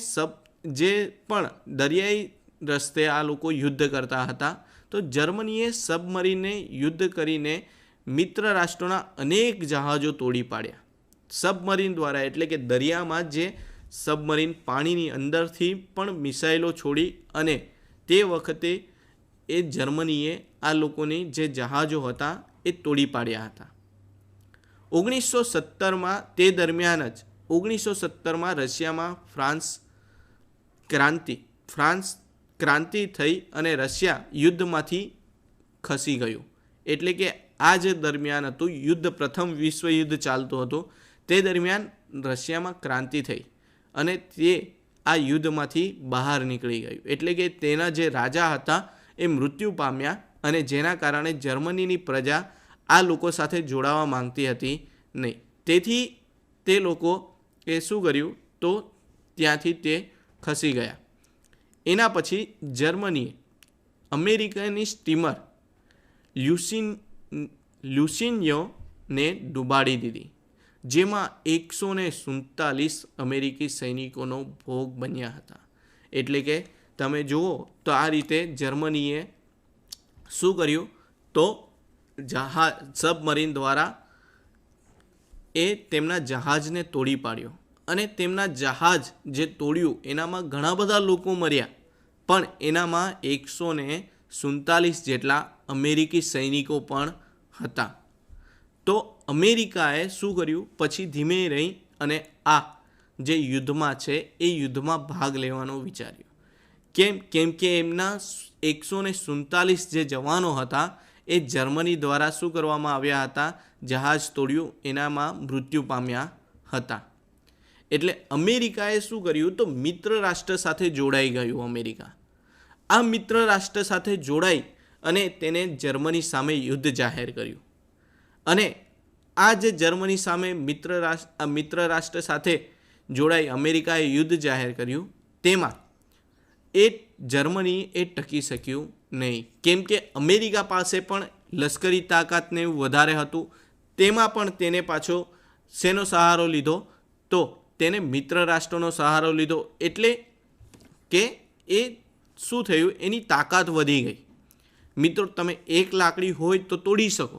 જે પણ દરિયાઈ રસ્તે આ લોકો યુદ્ધ કરતા હતા, તો જર્મનીએ સબમરીનને યુદ્ધ કરીને મિત્ર રાષ્ટ્રોના અનેક જહાજો તોડી પાડ્યા. સબમરીન દ્વારા, એટલે કે દરિયામાં જે સબમરીન પાણીની અંદરથી પણ મિસાઇલો છોડી અને તે વખતે એ જર્મનીએ આ લોકોની જે જહાજો હતા એ તોડી પાડ્યા હતા. 1917માં તે દરમિયાન જ 1917માં રશિયામાં ફ્રાન્સ ક્રાંતિ થઈ અને રશિયા યુદ્ધમાંથી ખસી ગયું. એટલે કે આ જે દરમિયાન હતું યુદ્ધ, પ્રથમ વિશ્વયુદ્ધ ચાલતું હતું, તે દરમિયાન રશિયામાં ક્રાંતિ થઈ અને તે આ યુદ્ધમાંથી બહાર નીકળી ગયું. એટલે કે તેના જે રાજા હતા એ મૃત્યુ પામ્યા અને જેના કારણે જર્મનીની પ્રજા આ લોકો સાથે જોડાવા માંગતી હતી નહીં. તેથી તે લોકો એ શું કર્યું તો ત્યાંથી તે ખસી ગયા. એના પછી જર્મનીએ અમેરિકાની સ્ટીમર લ્યુસિન્યોને ડૂબાડી દીધી, જેમાં 147 અમેરિકી સૈનિકોનો ભોગ બન્યા હતા. એટલે કે તમે જુઓ તો આ રીતે જર્મનીએ શું કર્યું તો સબમરીન દ્વારા એ તેમના જહાજને તોડી પાડ્યો અને તેમના જહાજ જે તોડ્યું એનામાં ઘણા બધા લોકો મર્યા, પણ એનામાં 147 જેટલા અમેરિકી સૈનિકો પણ હતા. તો અમેરિકાએ શું કર્યું પછી ધીમે રહી અને આ જે યુદ્ધમાં છે એ યુદ્ધમાં ભાગ લેવાનો વિચાર્યો. કેમ કે એમના 147 જે જવાનો હતા એ જર્મની દ્વારા શું કરવામાં આવ્યા હતા, જહાજ તોડ્યું એનામાં મૃત્યુ પામ્યા હતા. એટલે અમેરિકાએ શું કર્યું તો મિત્ર રાષ્ટ્ર સાથે જોડાઈ ગયું. અમેરિકા આ મિત્ર રાષ્ટ્ર સાથે જોડાઈ અને તેને જર્મની સામે યુદ્ધ જાહેર કર્યું. અને આ જે જર્મની સામે મિત્ર રાષ્ટ્ર સાથે જોડાઈ અમેરિકાએ યુદ્ધ જાહેર કર્યું, તેમાં એ જર્મની એ ટકી શક્યું નહીં. કેમ કે અમેરિકા પાસે પણ લશ્કરી તાકાતને વધારે હતું. તેમાં પણ તેને પાછો શેનો સહારો લીધો તો તેને મિત્ર રાષ્ટ્રનો સહારો લીધો. એટલે કે એ શું થયું, એની તાકાત વધી ગઈ. મિત્રો, તમે એક લાકડી હોય તો તોડી શકો,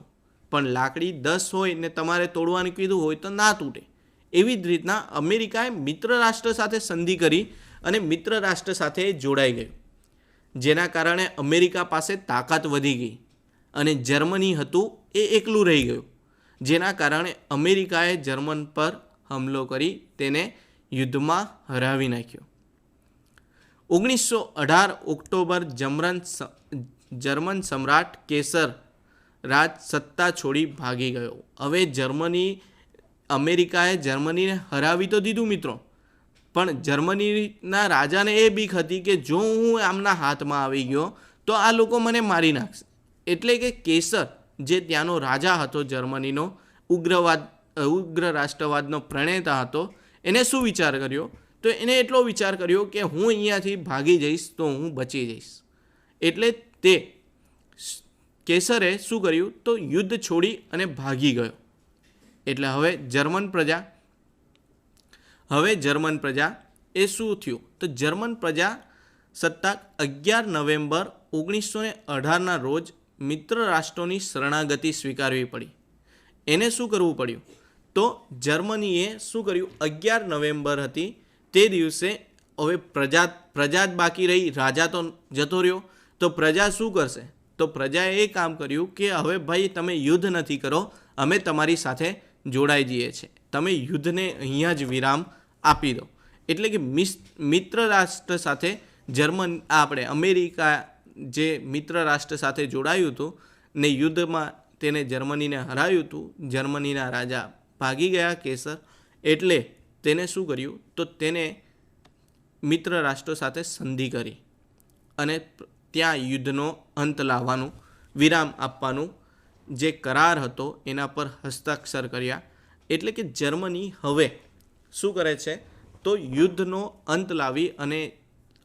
પણ લાકડી 10 હોય ને તમારે તોડવાનું કીધું હોય તો ના તૂટે. એવી જ રીતના અમેરિકાએ મિત્ર રાષ્ટ્ર સાથે સંધિ કરી અને મિત્ર રાષ્ટ્ર સાથે જોડાઈ ગયું, જેના કારણે અમેરિકા પાસે તાકાત વધી ગઈ અને જર્મની હતું એ એકલું રહી ગયું, જેના કારણે અમેરિકાએ જર્મન પર હુમલો કરી તેને યુદ્ધમાં હરાવી નાખ્યો. 1918 ઓક્ટોબર જર્મન સમ્રાટ કેસર રાજ સત્તા છોડી ભાગી ગયો. હવે અમેરિકાએ જર્મનીને હરાવી તો દીધું મિત્રો, પણ જર્મનીના રાજાને એ બીક હતી કે જો હું આમના હાથમાં આવી ગયો તો આ લોકો મને મારી નાખશે. એટલે કે કેસર જે ત્યાંનો રાજા હતો જર્મનીનો, ઉગ્ર રાષ્ટ્રવાદનો પ્રણેતા હતો, એને શું વિચાર કર્યો તો એને એટલો વિચાર કર્યો કે હું અહીંયાથી ભાગી જઈશ તો હું બચી જઈશ. એટલે તે કેસરે શું કર્યું તો યુદ્ધ છોડી અને ભાગી ગયો. એટલે હવે જર્મન પ્રજા એ શું થયું તો જર્મન પ્રજાસત્તાક 11 નવેમ્બર 1918ના રોજ મિત્ર રાષ્ટ્રોની શરણાગતિ સ્વીકારવી પડી. એને શું કરવું પડ્યું તો જર્મનીએ શું કર્યું, 11 નવેમ્બર હતી તે દિવસે હવે પ્રજા જ બાકી રહી, રાજા તો જતો રહ્યો, તો પ્રજા શું કરશે તો પ્રજાએ એ કામ કર્યું કે હવે ભાઈ તમે યુદ્ધ નથી કરો, અમે તમારી સાથે જોડાઈ જઈએ છીએ, તમે યુદ્ધને અહીંયા જ વિરામ આપી દો. એટલે કે મિત્ર રાષ્ટ્ર સાથે અમેરિકા જે મિત્ર રાષ્ટ્ર સાથે જોડાયું હતું ને યુદ્ધમાં તેને જર્મનીને હરાવ્યું હતું, જર્મનીના રાજા ભાગી ગયા કેસર. એટલે તેને શું કર્યું તો તેને મિત્ર રાષ્ટ્ર સાથે સંધિ કરી અને ત્યાં યુદ્ધનો અંત લાવવાનું, વિરામ આપવાનું જે કરાર હતો એના પર હસ્તાક્ષર કર્યા. એટલે કે જર્મની હવે શું કરે છે તો યુદ્ધનો અંત લાવી અને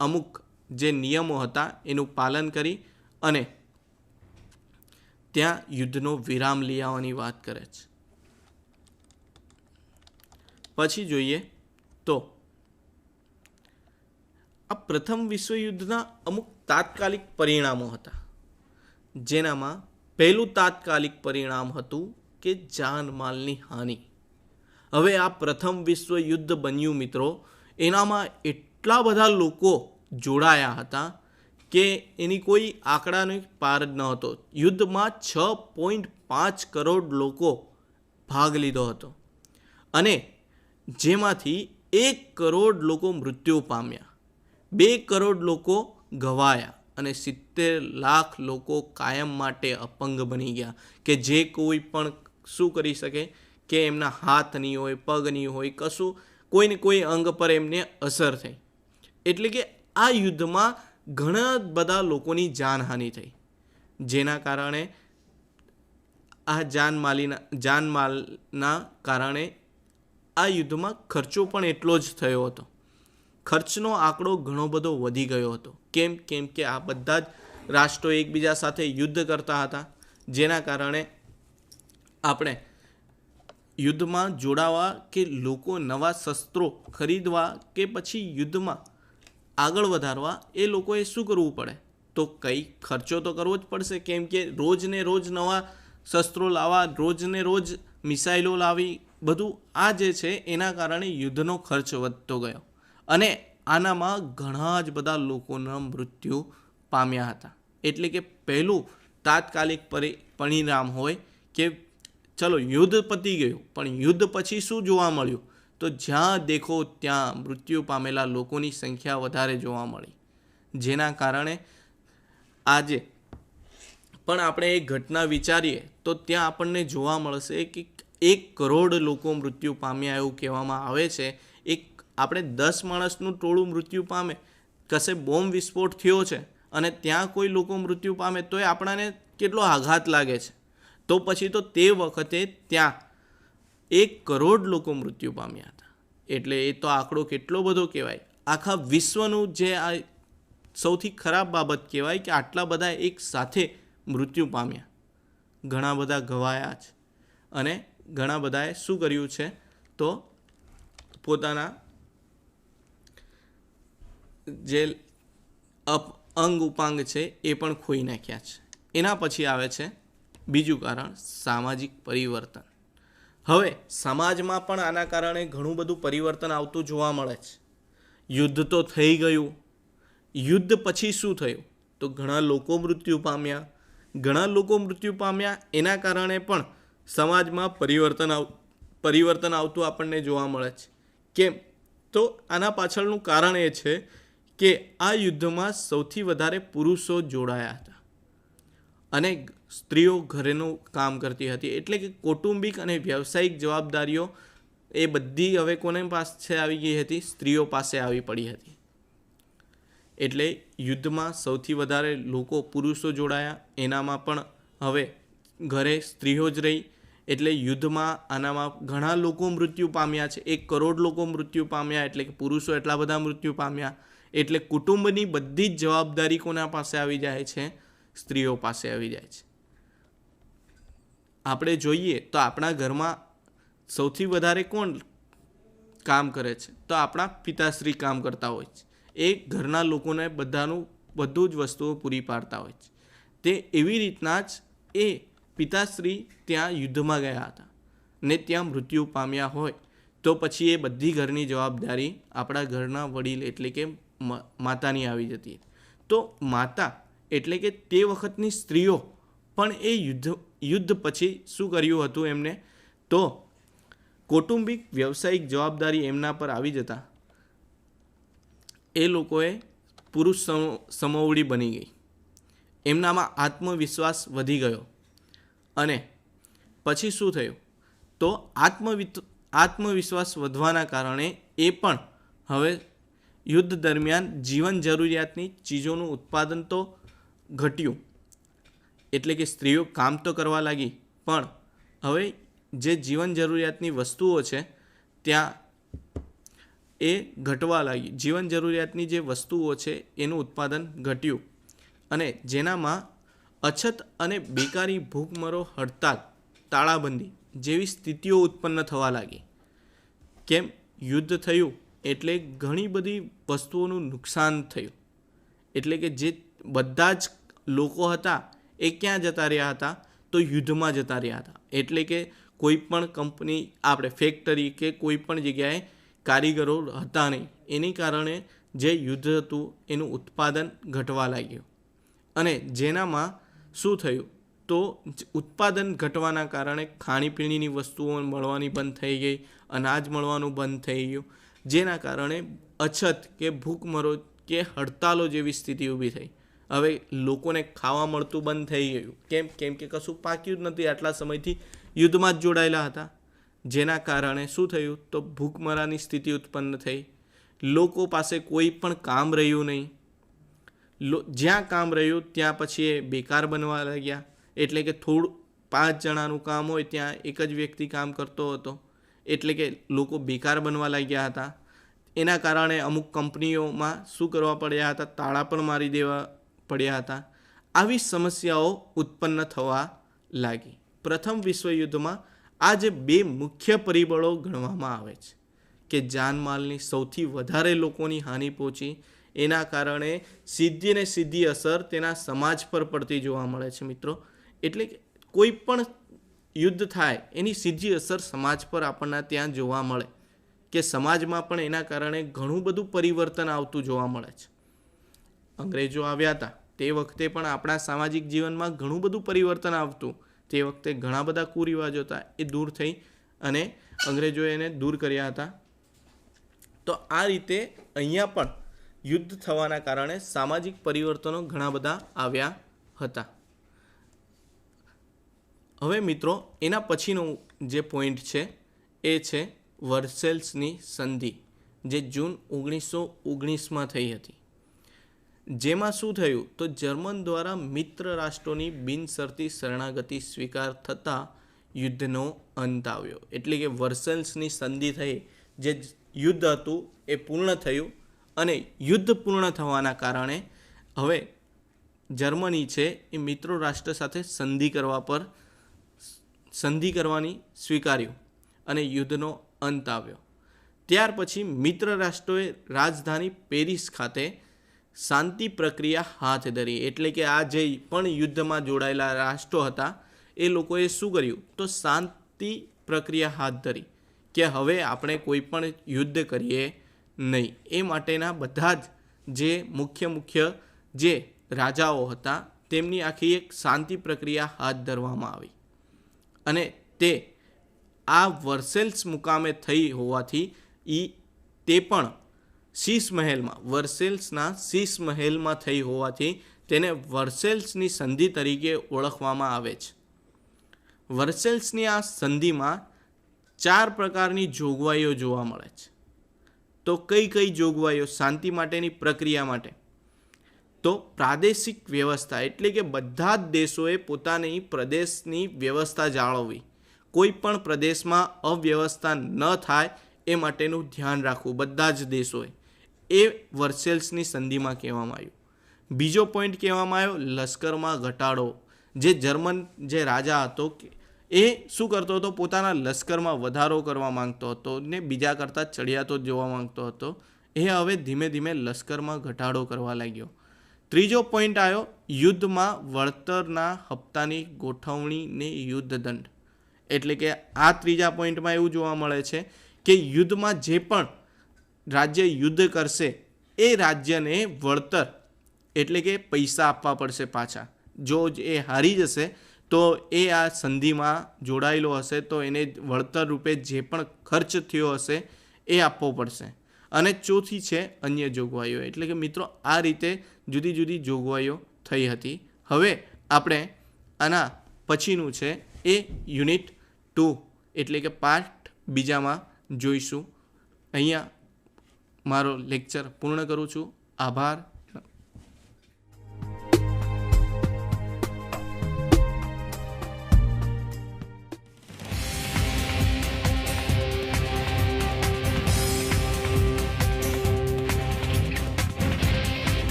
અમુક જે નિયમો હતા એનું પાલન કરી અને ત્યાં યુદ્ધનો વિરામ લઈ આવવાની વાત કરે છે. પછી જોઈએ તો આ પ્રથમ વિશ્વયુદ્ધના અમુક તાત્કાલિક પરિણામો હતા, જેનામાં પહેલું તાત્કાલિક પરિણામ હતું કે જાનમાલની હાનિ. હવે આ પ્રથમ વિશ્વયુદ્ધ બન્યું મિત્રો, એનામાં એટલા બધા લોકો જોડાયા હતા કે એની કોઈ આંકડાનો પાર જ ન હતો. યુદ્ધમાં 6.5 કરોડ લોકો ભાગ લીધો હતો અને જેમાંથી 1 કરોડ લોકો મૃત્યુ પામ્યા, 2 કરોડ લોકો ઘવાયા અને 70 લાખ લોકો કાયમ માટે અપંગ બની ગયા, કે જે કોઈ પણ શું કરી શકે કે એમના હાથ નહીં હોય, પગ નહીં હોય, કશું કોઈને કોઈ અંગ પર એમને અસર થઈ. એટલે કે આ યુદ્ધમાં ઘણા બધા લોકોની જાનહાનિ થઈ, જેના કારણે આ જાનમાલના કારણે આ યુદ્ધમાં ખર્ચો પણ એટલો જ થયો હતો. ખર્ચનો આંકડો ઘણો બધો વધી ગયો હતો. કેમ કે આ બધા જ રાષ્ટ્રો એકબીજા સાથે યુદ્ધ કરતા હતા, જેના કારણે આપણે યુદ્ધમાં જોડાવા કે લોકો નવા શસ્ત્રો ખરીદવા કે પછી યુદ્ધમાં આગળ વધારવા એ લોકોએ શું કરવું પડે? તો કંઈ ખર્ચો તો કરવો જ પડશે. કેમ કે રોજ ને રોજ નવા શસ્ત્રો લાવવા, રોજ ને રોજ મિસાઇલો લાવી, બધું આ જે છે એના કારણે યુદ્ધનો ખર્ચ વધતો ગયો અને આનામાં ઘણા જ બધા લોકોના મૃત્યુ પામ્યા હતા. એટલે કે પહેલું તાત્કાલિક પરિણામ હોય કે ચલો યુદ્ધ પતી ગયું, પણ યુદ્ધ પછી શું જોવા મળ્યું? તો જ્યાં દેખો ત્યાં મૃત્યુ પામેલા લોકોની સંખ્યા વધારે જોવા મળી, જેના કારણે આજે પણ આપણે એક ઘટના વિચારીએ તો ત્યાં આપણને જોવા મળશે કે 1 કરોડ લોકો મૃત્યુ પામ્યા એવું કહેવામાં આવે છે. આપણે 10 માણસનું ટોળું મૃત્યુ પામે, કશે બોમ્બ વિસ્ફોટ થયો છે અને ત્યાં કોઈ લોકો મૃત્યુ પામે તો એ આપણાને કેટલો આઘાત લાગે છે. તો પછી તો તે વખતે ત્યાં 1 કરોડ લોકો મૃત્યુ પામ્યા હતા. એટલે એ તો આંકડો કેટલો બધો કહેવાય. આખા વિશ્વનું જે આ સૌથી ખરાબ બાબત કહેવાય કે આટલા બધા એક સાથે મૃત્યુ પામ્યા, ઘણા બધા ઘવાયા છે અને ઘણા બધાએ શું કર્યું છે તો પોતાના જે અંગ ઉપાંગ છે એ પણ ખોઈ નાખ્યા છે. એના પછી આવે છે બીજું કારણ, સામાજિક પરિવર્તન. હવે સમાજમાં પણ આના કારણે ઘણું બધું પરિવર્તન આવતું જોવા મળે છે. યુદ્ધ તો થઈ ગયું, યુદ્ધ પછી શું થયું? તો ઘણા લોકો મૃત્યુ પામ્યા. એના કારણે પણ સમાજમાં પરિવર્તન આવતું આપણને જોવા મળે છે. કેમ? તો આના પાછળનું કારણ એ છે કે આ યુદ્ધમાં સૌથી વધારે પુરુષો જોડાયા હતા અને સ્ત્રીઓ ઘરેનું કામ કરતી હતી. એટલે કે કૌટુંબિક અને વ્યવસાયિક જવાબદારીઓ એ બધી હવે કોને પાસે આવી ગઈ હતી? સ્ત્રીઓ પાસે આવી પડી હતી. એટલે યુદ્ધમાં સૌથી વધારે લોકો પુરુષો જોડાયા, એનામાં પણ હવે ઘરે સ્ત્રીઓ જ રહી. એટલે યુદ્ધમાં આનામાં ઘણા લોકો મૃત્યુ પામ્યા છે. 1 કરોડ લોકો મૃત્યુ પામ્યા, એટલે કે પુરુષો એટલા બધા મૃત્યુ પામ્યા. એટલે કુટુંબની બધી જ જવાબદારી કોના પાસે આવી જાય છે? સ્ત્રીઓ પાસે આવી જાય છે. આપણે જોઈએ તો આપણા ઘરમાં સૌથી વધારે કોણ કામ કરે છે? તો આપણા પિતાશ્રી કામ કરતા હોય છે. એ ઘરના લોકોને બધું જ વસ્તુઓ પૂરી પાડતા હોય છે. તે એવી રીતના જ એ પિતાશ્રી ત્યાં યુદ્ધમાં ગયા હતા ને ત્યાં મૃત્યુ પામ્યા હોય તો પછી એ બધી ઘરની જવાબદારી આપણા ઘરના વડીલ એટલે કે માતાની આવી જતી. તો માતા એટલે કે તે વખતની સ્ત્રીઓ પણ એ યુદ્ધ પછી શું કર્યું હતું એમને? તો કૌટુંબિક વ્યવસાયિક જવાબદારી એમના પર આવી જતા એ લોકોએ પુરુષ સમોવડી બની ગઈ. એમનામાં આત્મવિશ્વાસ વધી ગયો અને પછી શું થયું? તો આત્મવિશ્વાસ વધવાના કારણે એ પણ હવે યુદ્ધ દરમિયાન જીવન જરૂરિયાતની ચીજોનું ઉત્પાદન તો ઘટ્યું. એટલે કે સ્ત્રીઓ કામ તો કરવા લાગી, પણ હવે જે જીવન જરૂરિયાતની વસ્તુઓ છે ત્યાં એ ઘટવા લાગી. જીવન જરૂરિયાતની જે વસ્તુઓ છે એનું ઉત્પાદન ઘટ્યું અને જેનામાં અછત અને બેકારી, ભૂખમરો, હડતાલ, તાળાબંધી જેવી સ્થિતિઓ ઉત્પન્ન થવા લાગી. કેમ? યુદ્ધ થયું એટલે ઘણી બધી વસ્તુઓનું નુકસાન થયું. એટલે કે જે બધા જ લોકો હતા એ ક્યાં જતા રહ્યા હતા? તો યુદ્ધમાં જતા રહ્યા હતા. એટલે કે કોઈ પણ કંપની, આપણે ફેક્ટરી કે કોઈ પણ જગ્યાએ કારીગરો હતા નહીં. એની કારણે જે યુદ્ધ હતું એનું ઉત્પાદન ઘટવા લાગ્યું અને જેનામાં શું થયું? તો ઉત્પાદન ઘટવાના કારણે ખાણીપીણીની વસ્તુઓ મળવાની બંધ થઈ ગઈ, અનાજ મળવાનું બંધ થઈ ગયું, જેના કારણે અછત કે ભૂખમરો કે હડતાલો જેવી સ્થિતિ ઊભી થઈ. હવે લોકોને ખાવા મળતું બંધ થઈ ગયું. કેમ કે કશું પાક્યું જ નથી, આટલા સમયથી યુદ્ધમાં જ જોડાયેલા હતા, જેના કારણે શું થયું તો ભૂખમરાની સ્થિતિ ઉત્પન્ન થઈ. લોકો પાસે કોઈ પણ કામ રહ્યું નહીં. જ્યાં કામ રહ્યું ત્યાં પછી એ બેકાર બનવા લાગ્યા. એટલે કે થોડું 5 જણાનું કામ હોય ત્યાં એક જ વ્યક્તિ કામ કરતો હતો, એટલે કે લોકો બેકાર બનવા લાગ્યા હતા. એના કારણે અમુક કંપનીઓમાં શું કરવા પડ્યા હતા, તાળા પણ મારી દેવા પડ્યા હતા. આવી સમસ્યાઓ ઉત્પન્ન થવા લાગી. પ્રથમ વિશ્વયુદ્ધમાં આ જે 2 મુખ્ય પરિબળો ગણવામાં આવે છે કે જાનમાલની સૌથી વધારે લોકોની હાનિ પહોંચી, એના કારણે સીધી ને સીધી અસર તેના સમાજ પર પડતી જોવા મળે છે મિત્રો. એટલે કે કોઈ પણ યુદ્ધ થાય એની સીધી અસર સમાજ પર આપણને ત્યાં જોવા મળે કે સમાજમાં પણ એના કારણે ઘણું બધું પરિવર્તન આવતું જોવા મળે છે. અંગ્રેજો આવ્યા હતા તે વખતે પણ આપણા સામાજિક જીવનમાં ઘણું બધું પરિવર્તન આવતું. તે વખતે ઘણા બધા કુરિવાજો હતા, એ દૂર થઈ અને અંગ્રેજોએ એને દૂર કર્યા હતા. તો આ રીતે અહીંયા પણ યુદ્ધ થવાના કારણે સામાજિક પરિવર્તનો ઘણા બધા આવ્યા હતા. હવે મિત્રો એના પછીનો જે પોઈન્ટ છે એ છે વર્સેલ્સની સંધિ, જે જૂન 1919માં થઈ હતી. જેમાં શું થયું તો જર્મન દ્વારા મિત્ર રાષ્ટ્રોની બિનશરતી શરણાગતિ સ્વીકાર થતાં યુદ્ધનો અંત આવ્યો. એટલે કે વર્સેલ્સની સંધિ થઈ, જે યુદ્ધ હતું એ પૂર્ણ થયું અને યુદ્ધ પૂર્ણ થવાના કારણે હવે જર્મની છે એ મિત્રો રાષ્ટ્ર સાથે સંધિ કરવાની સ્વીકાર્યું અને યુદ્ધનો અંત આવ્યો. ત્યાર પછી મિત્ર રાષ્ટ્રોએ રાજધાની પેરિસ ખાતે શાંતિ પ્રક્રિયા હાથ ધરી. એટલે કે આ જે પણ યુદ્ધમાં જોડાયેલા રાષ્ટ્રો હતા એ લોકોએ શું કર્યું તો શાંતિ પ્રક્રિયા હાથ ધરી કે હવે આપણે કોઈ પણ યુદ્ધ કરીએ નહીં. એ માટેના બધા જ જે મુખ્ય જે રાજાઓ હતા તેમની આખી એક શાંતિ પ્રક્રિયા હાથ ધરવામાં આવી અને તે આ વર્સેલ્સ મુકામે થઈ હોવાથી તે પણ શીશ મહેલમાં, વર્સેલ્સના શીશ મહેલમાં થઈ હોવાથી તેને વર્સેલ્સની સંધિ તરીકે ઓળખવામાં આવે છે. વર્સેલ્સની આ સંધિમાં 4 પ્રકારની જોગવાઈઓ જોવા મળે છે. તો કઈ જોગવાઈઓ શાંતિ માટેની પ્રક્રિયા માટે? તો પ્રાદેશિક વ્યવસ્થા, એટલે કે બધા જ દેશોએ પોતાની પ્રદેશની વ્યવસ્થા જાળવવી, કોઈ પણ પ્રદેશમાં અવ્યવસ્થા ન થાય એ માટેનું ધ્યાન રાખવું બધા જ દેશોએ. એ વર્સેલ્સની સંધિમાં કહેવામાં આવ્યું. બીજો પોઈન્ટ કહેવામાં આવ્યો લશ્કરમાં ઘટાડો. જે જર્મન જે રાજા હતો એ શું કરતો હતો, પોતાના લશ્કરમાં વધારો કરવા માંગતો હતો ને બીજા કરતાં ચડિયાતો જોવા માંગતો હતો. એ હવે ધીમે ધીમે લશ્કરમાં ઘટાડો કરવા લાગ્યો. ત્રીજો પોઈન્ટ આવ્યો યુદ્ધમાં વળતરના હપ્તાની ગોઠવણી ને યુદ્ધ દંડ. એટલે કે આ ત્રીજા પોઈન્ટમાં એવું જોવા મળે છે કે યુદ્ધમાં જે પણ રાજ્ય યુદ્ધ કરશે એ રાજ્યને વળતર એટલે કે પૈસા આપવા પડશે પાછા. જો એ હારી જશે તો એ આ સંધિમાં જોડાયેલો હશે તો એને વળતર રૂપે જે પણ ખર્ચ થયો હશે એ આપવો પડશે. અને ચોથી છે અન્ય જોગવાઈઓ. એટલે કે મિત્રો આ રીતે જુદી જુદી જોગવાઈઓ થઈ હતી. હવે આપણે આના પછીનું છે એ યુનિટ 2 એટલે કે પાર્ટ બીજામાં જોઈશું. અહીંયા મારો લેક્ચર પૂર્ણ કરું છું. આભાર.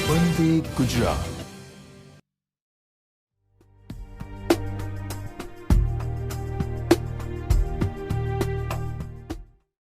વંદે ગુજરાત.